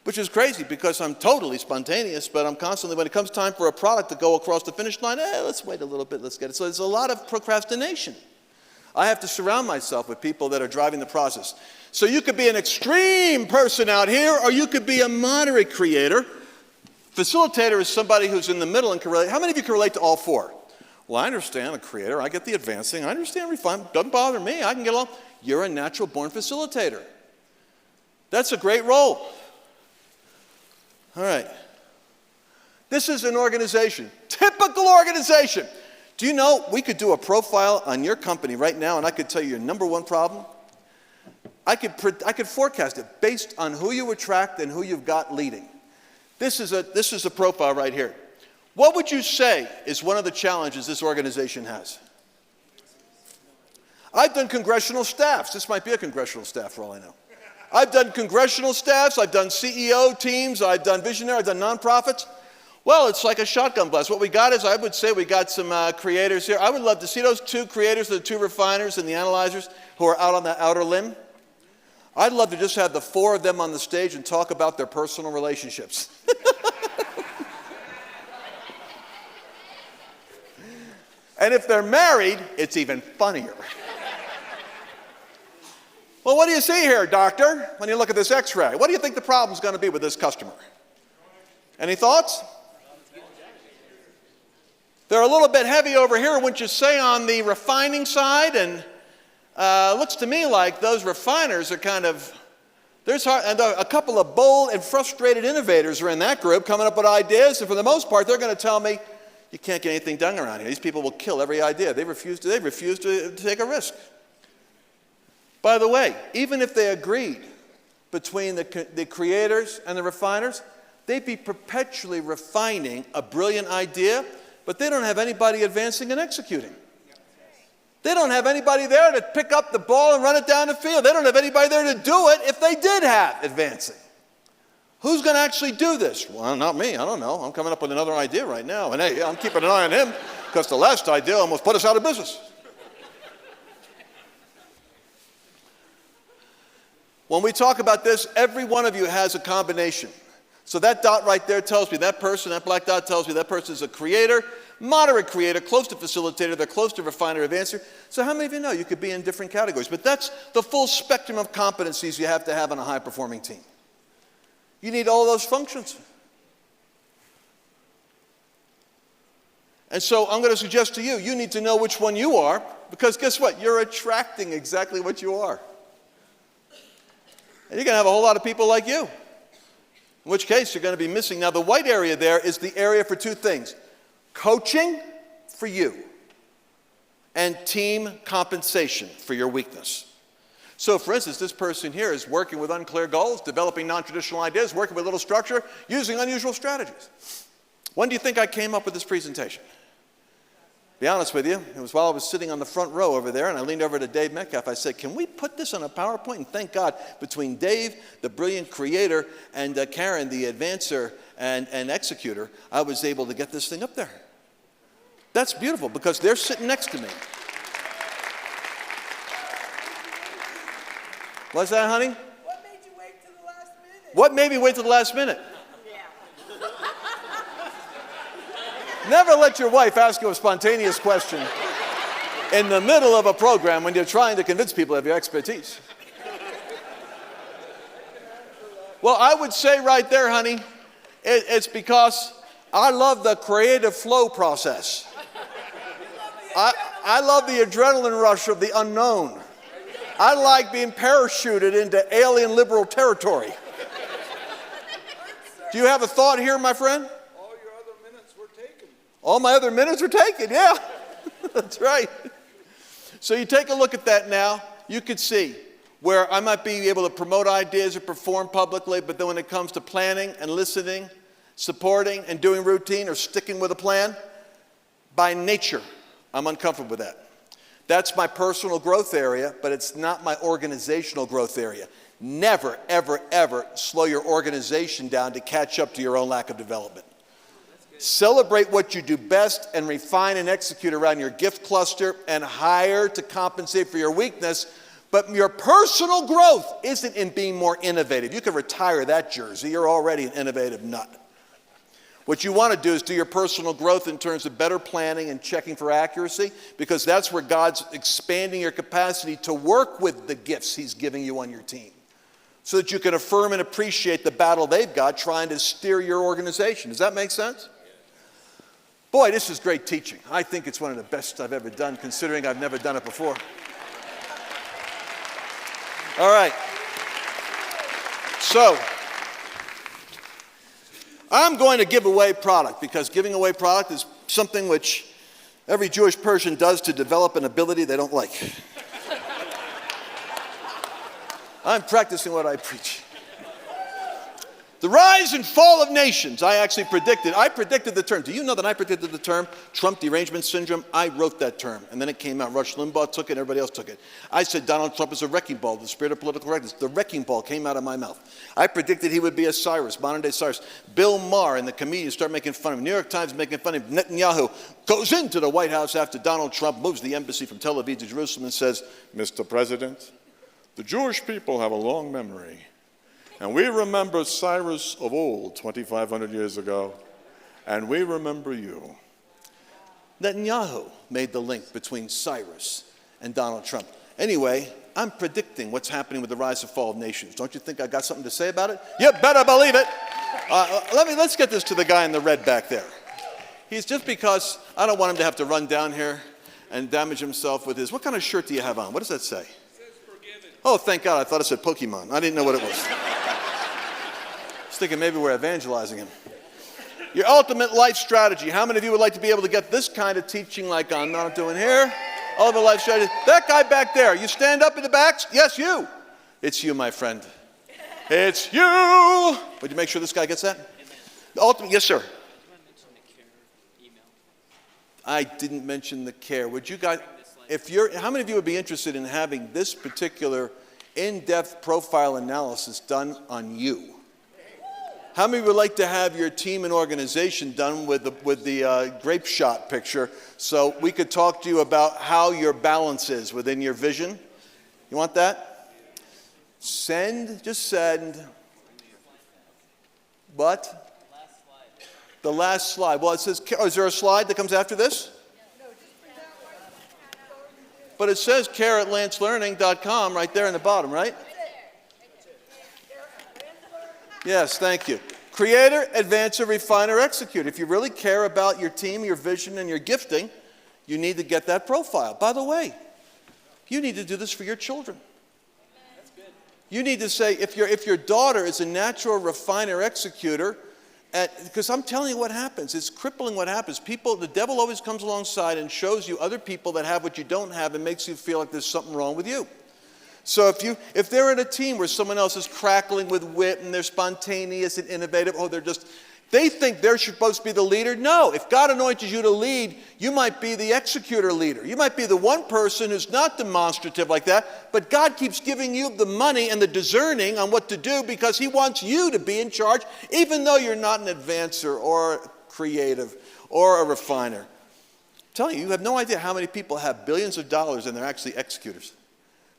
which is crazy because I'm totally spontaneous, but I'm constantly, when it comes time for a product to go across the finish line, let's wait a little bit, let's get it. So there's a lot of procrastination. I have to surround myself with people that are driving the process. So you could be an extreme person out here, or you could be a moderate creator. Facilitator is somebody who's in the middle and can relate. How many of you can relate to all four? Well, I understand a creator. I get the advancing. I understand refinement. Doesn't bother me. I can get along. You're a natural born facilitator. That's a great role. All right. This is an organization, typical organization. Do you know we could do a profile on your company right now, and I could tell you your number one problem? I could forecast it based on who you attract and who you've got leading. This is a profile right here. What would you say is one of the challenges this organization has? I've done congressional staffs. This might be a congressional staff for all I know. I've done congressional staffs. I've done CEO teams. I've done visionary. I've done nonprofits. Well, it's like a shotgun blast. What we got is, I would say we got some creators here. I would love to see those two creators, the two refiners and the analyzers who are out on the outer limb. I'd love to just have the four of them on the stage and talk about their personal relationships. And if they're married, it's even funnier. Well, what do you see here, doctor, when you look at this x-ray? What do you think the problem's going to be with this customer? Any thoughts? They're a little bit heavy over here, wouldn't you say, on the refining side? And looks to me like those refiners are kind of, and a couple of bold and frustrated innovators are in that group coming up with ideas, and for the most part, they're going to tell me, you can't get anything done around here. These people will kill every idea. They refuse to take a risk. By the way, even if they agreed between the creators and the refiners, they'd be perpetually refining a brilliant idea, but they don't have anybody advancing and executing. They don't have anybody there to pick up the ball and run it down the field. They don't have anybody there to do it if they did have advancing. Who's going to actually do this? Well, not me. I don't know. I'm coming up with another idea right now. And hey, I'm keeping an eye on him because the last idea almost put us out of business. When we talk about this, every one of you has a combination. So that dot right there tells me that person, that black dot tells me that person is a creator, moderate creator, close to facilitator, they're close to refiner, advancer. So how many of you know you could be in different categories? But that's the full spectrum of competencies you have to have on a high-performing team. You need all those functions. And so I'm going to suggest to you, you need to know which one you are, because guess what? You're attracting exactly what you are. And you're going to have a whole lot of people like you, in which case you're going to be missing. Now, the white area there is the area for two things: coaching for you and team compensation for your weakness. So, for instance, this person here is working with unclear goals, developing non-traditional ideas, working with little structure, using unusual strategies. When do you think I came up with this presentation? Be honest with you, it was while I was sitting on the front row over there, and I leaned over to Dave Metcalf. I said, can we put this on a PowerPoint? And thank God, between Dave, the brilliant creator, and Karen, the advancer and executor, I was able to get this thing up there. That's beautiful, because they're sitting next to me. What's that, honey? What made you wait till the last minute? What made me wait till the last minute? Never let your wife ask you a spontaneous question in the middle of a program when you're trying to convince people of your expertise. Well, I would say right there, honey, it's because I love the creative flow process. I love the adrenaline rush of the unknown. I like being parachuted into alien liberal territory. Do you have a thought here, my friend? All your other minutes were taken. All my other minutes are taken, yeah. That's right. So you take a look at that now. You could see where I might be able to promote ideas or perform publicly, but then when it comes to planning and listening, supporting and doing routine or sticking with a plan, by nature, I'm uncomfortable with that. That's my personal growth area, but it's not my organizational growth area. Never, ever, ever slow your organization down to catch up to your own lack of development. Celebrate what you do best and refine and execute around your gift cluster and hire to compensate for your weakness. But your personal growth isn't in being more innovative. You can retire that jersey. You're already an innovative nut. What you want to do is do your personal growth in terms of better planning and checking for accuracy, because that's where God's expanding your capacity to work with the gifts He's giving you on your team, so that you can affirm and appreciate the battle they've got trying to steer your organization. Does that make sense? Boy, this is great teaching. I think it's one of the best I've ever done, considering I've never done it before. All right. So, I'm going to give away product because giving away product is something which every Jewish person does to develop an ability they don't like. I'm practicing what I preach. The rise and fall of nations, I predicted the term. Do you know that I predicted the term Trump derangement syndrome? I wrote that term, and then it came out. Rush Limbaugh took it, and everybody else took it. I said Donald Trump is a wrecking ball, the spirit of political correctness. The wrecking ball came out of my mouth. I predicted he would be a Cyrus, modern-day Cyrus. Bill Maher and the comedians start making fun of him. New York Times making fun of him. Netanyahu goes into the White House after Donald Trump moves the embassy from Tel Aviv to Jerusalem and says, Mr. President, the Jewish people have a long memory. And we remember Cyrus of old, 2,500 years ago, and we remember you. Netanyahu made the link between Cyrus and Donald Trump. Anyway, I'm predicting what's happening with the rise and fall of nations. Don't you think I got something to say about it? You better believe it. Let's get this to the guy in the red back there. He's just because I don't want him to have to run down here and damage himself with his, what kind of shirt do you have on? What does that say? It says forgiven. Oh, thank God. I thought it said Pokemon. I didn't know what it was. I was thinking maybe we're evangelizing him. Your ultimate life strategy. How many of you would like to be able to get this kind of teaching like I'm not doing here? Ultimate life strategy. That guy back there. You stand up in the back? Yes, you. It's you, my friend. It's you. Would you make sure this guy gets that? The ultimate, yes, sir. I didn't mention the care. Would you guys, how many of you would be interested in having this particular in-depth profile analysis done on you? How many would like to have your team and organization done with the grape shot picture so we could talk to you about how your balance is within your vision? You want that? Send, just send. What? The last slide. Well, it says, is there a slide that comes after this? But it says care@lancelearning.com right there in the bottom, right? Yes, thank you. Creator, advancer, refiner, executor. If you really care about your team, your vision, and your gifting, you need to get that profile. By the way, you need to do this for your children. That's good. You need to say, if your daughter is a natural refiner, executor, because I'm telling you what happens. It's crippling what happens. The devil always comes alongside and shows you other people that have what you don't have and makes you feel like there's something wrong with you. So if they're in a team where someone else is crackling with wit and they're spontaneous and innovative, they think they're supposed to be the leader. No, if God anointed you to lead, you might be the executor leader. You might be the one person who's not demonstrative like that, but God keeps giving you the money and the discerning on what to do because he wants you to be in charge, even though you're not an advancer or creative or a refiner. I'm telling you, you have no idea how many people have billions of dollars and they're actually executors.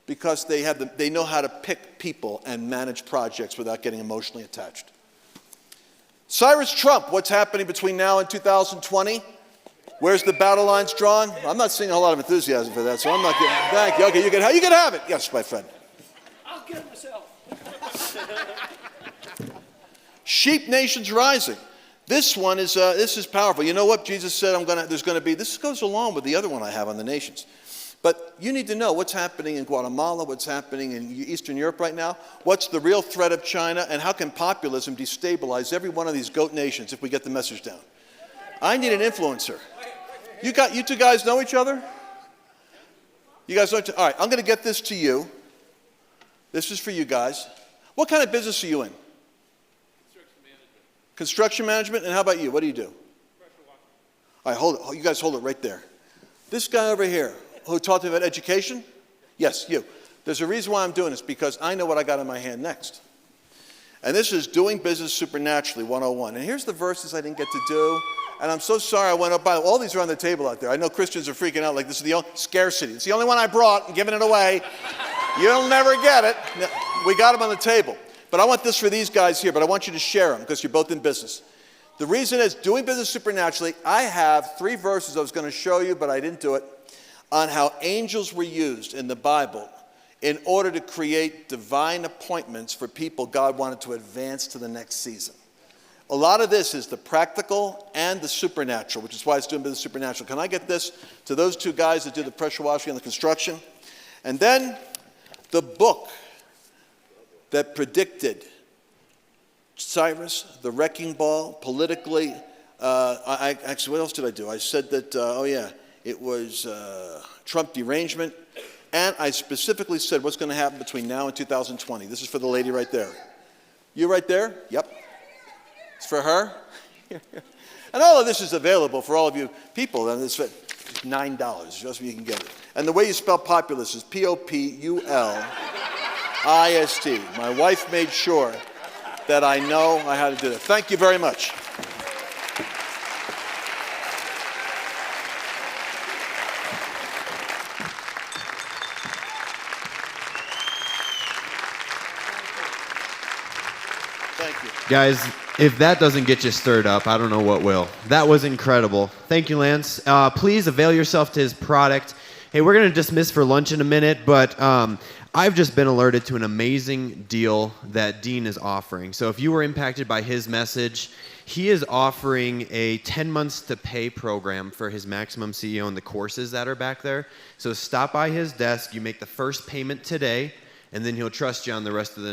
Because they know how to pick people and manage projects without getting emotionally attached. Cyrus Trump, what's happening between now and 2020? Where's the battle lines drawn? I'm not seeing a lot of enthusiasm for that, so I'm not getting. Thank you. Okay, you can have it. Yes, my friend. I'll get it myself. Sheep nations rising. This one is powerful. You know what Jesus said? This goes along with the other one I have on the nations. But you need to know what's happening in Guatemala, what's happening in Eastern Europe right now, what's the real threat of China, and how can populism destabilize every one of these goat nations if we get the message down. I need an influencer. You two guys know each other? You guys know each other? All right, I'm going to get this to you. This is for you guys. What kind of business are you in? Construction management. And how about you? What do you do? All right, hold it. You guys hold it right there. This guy over here, who taught me about education? Yes, you. There's a reason why I'm doing this, because I know what I got in my hand next. And this is Doing Business Supernaturally 101. And here's the verses I didn't get to do. And I'm so sorry I went up by. All these are on the table out there. I know Christians are freaking out like this is the only scarcity. It's the only one I brought and giving it away. You'll never get it. We got them on the table. But I want this for these guys here, but I want you to share them because you're both in business. The reason is Doing Business Supernaturally. I have 3 verses I was going to show you, but I didn't do it, on how angels were used in the Bible in order to create divine appointments for people God wanted to advance to the next season. A lot of this is the practical and the supernatural, which is why it's Doing Business Supernatural. Can I get this to those 2 guys that do the pressure washing and the construction? And then the book that predicted Cyrus, the wrecking ball, politically. Actually, what else did I do? I said that, it was Trump derangement. And I specifically said what's going to happen between now and 2020. This is for the lady right there. You right there? Yep. It's for her. And all of this is available for all of you people. And it's $9. Just so you can get it. And the way you spell populist is Populist. My wife made sure that I know how to do that. Thank you very much. Thank you. Guys, if that doesn't get you stirred up, I don't know what will. That was incredible. Thank you, Lance. Please avail yourself to his product. Hey, we're going to dismiss for lunch in a minute, but I've just been alerted to an amazing deal that Dean is offering. So if you were impacted by his message, he is offering a 10 months to pay program for his Maximum CEO and the courses that are back there. So stop by his desk, you make the first payment today, and then he'll trust you on the rest of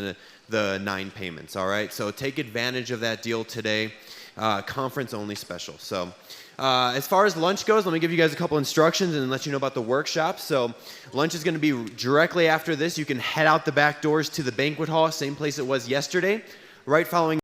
the 9 payments, all right? So take advantage of that deal today. Conference only special. So as far as lunch goes, let me give you guys a couple instructions and let you know about the workshop. So lunch is going to be directly after this. You can head out the back doors to the banquet hall, same place it was yesterday, right following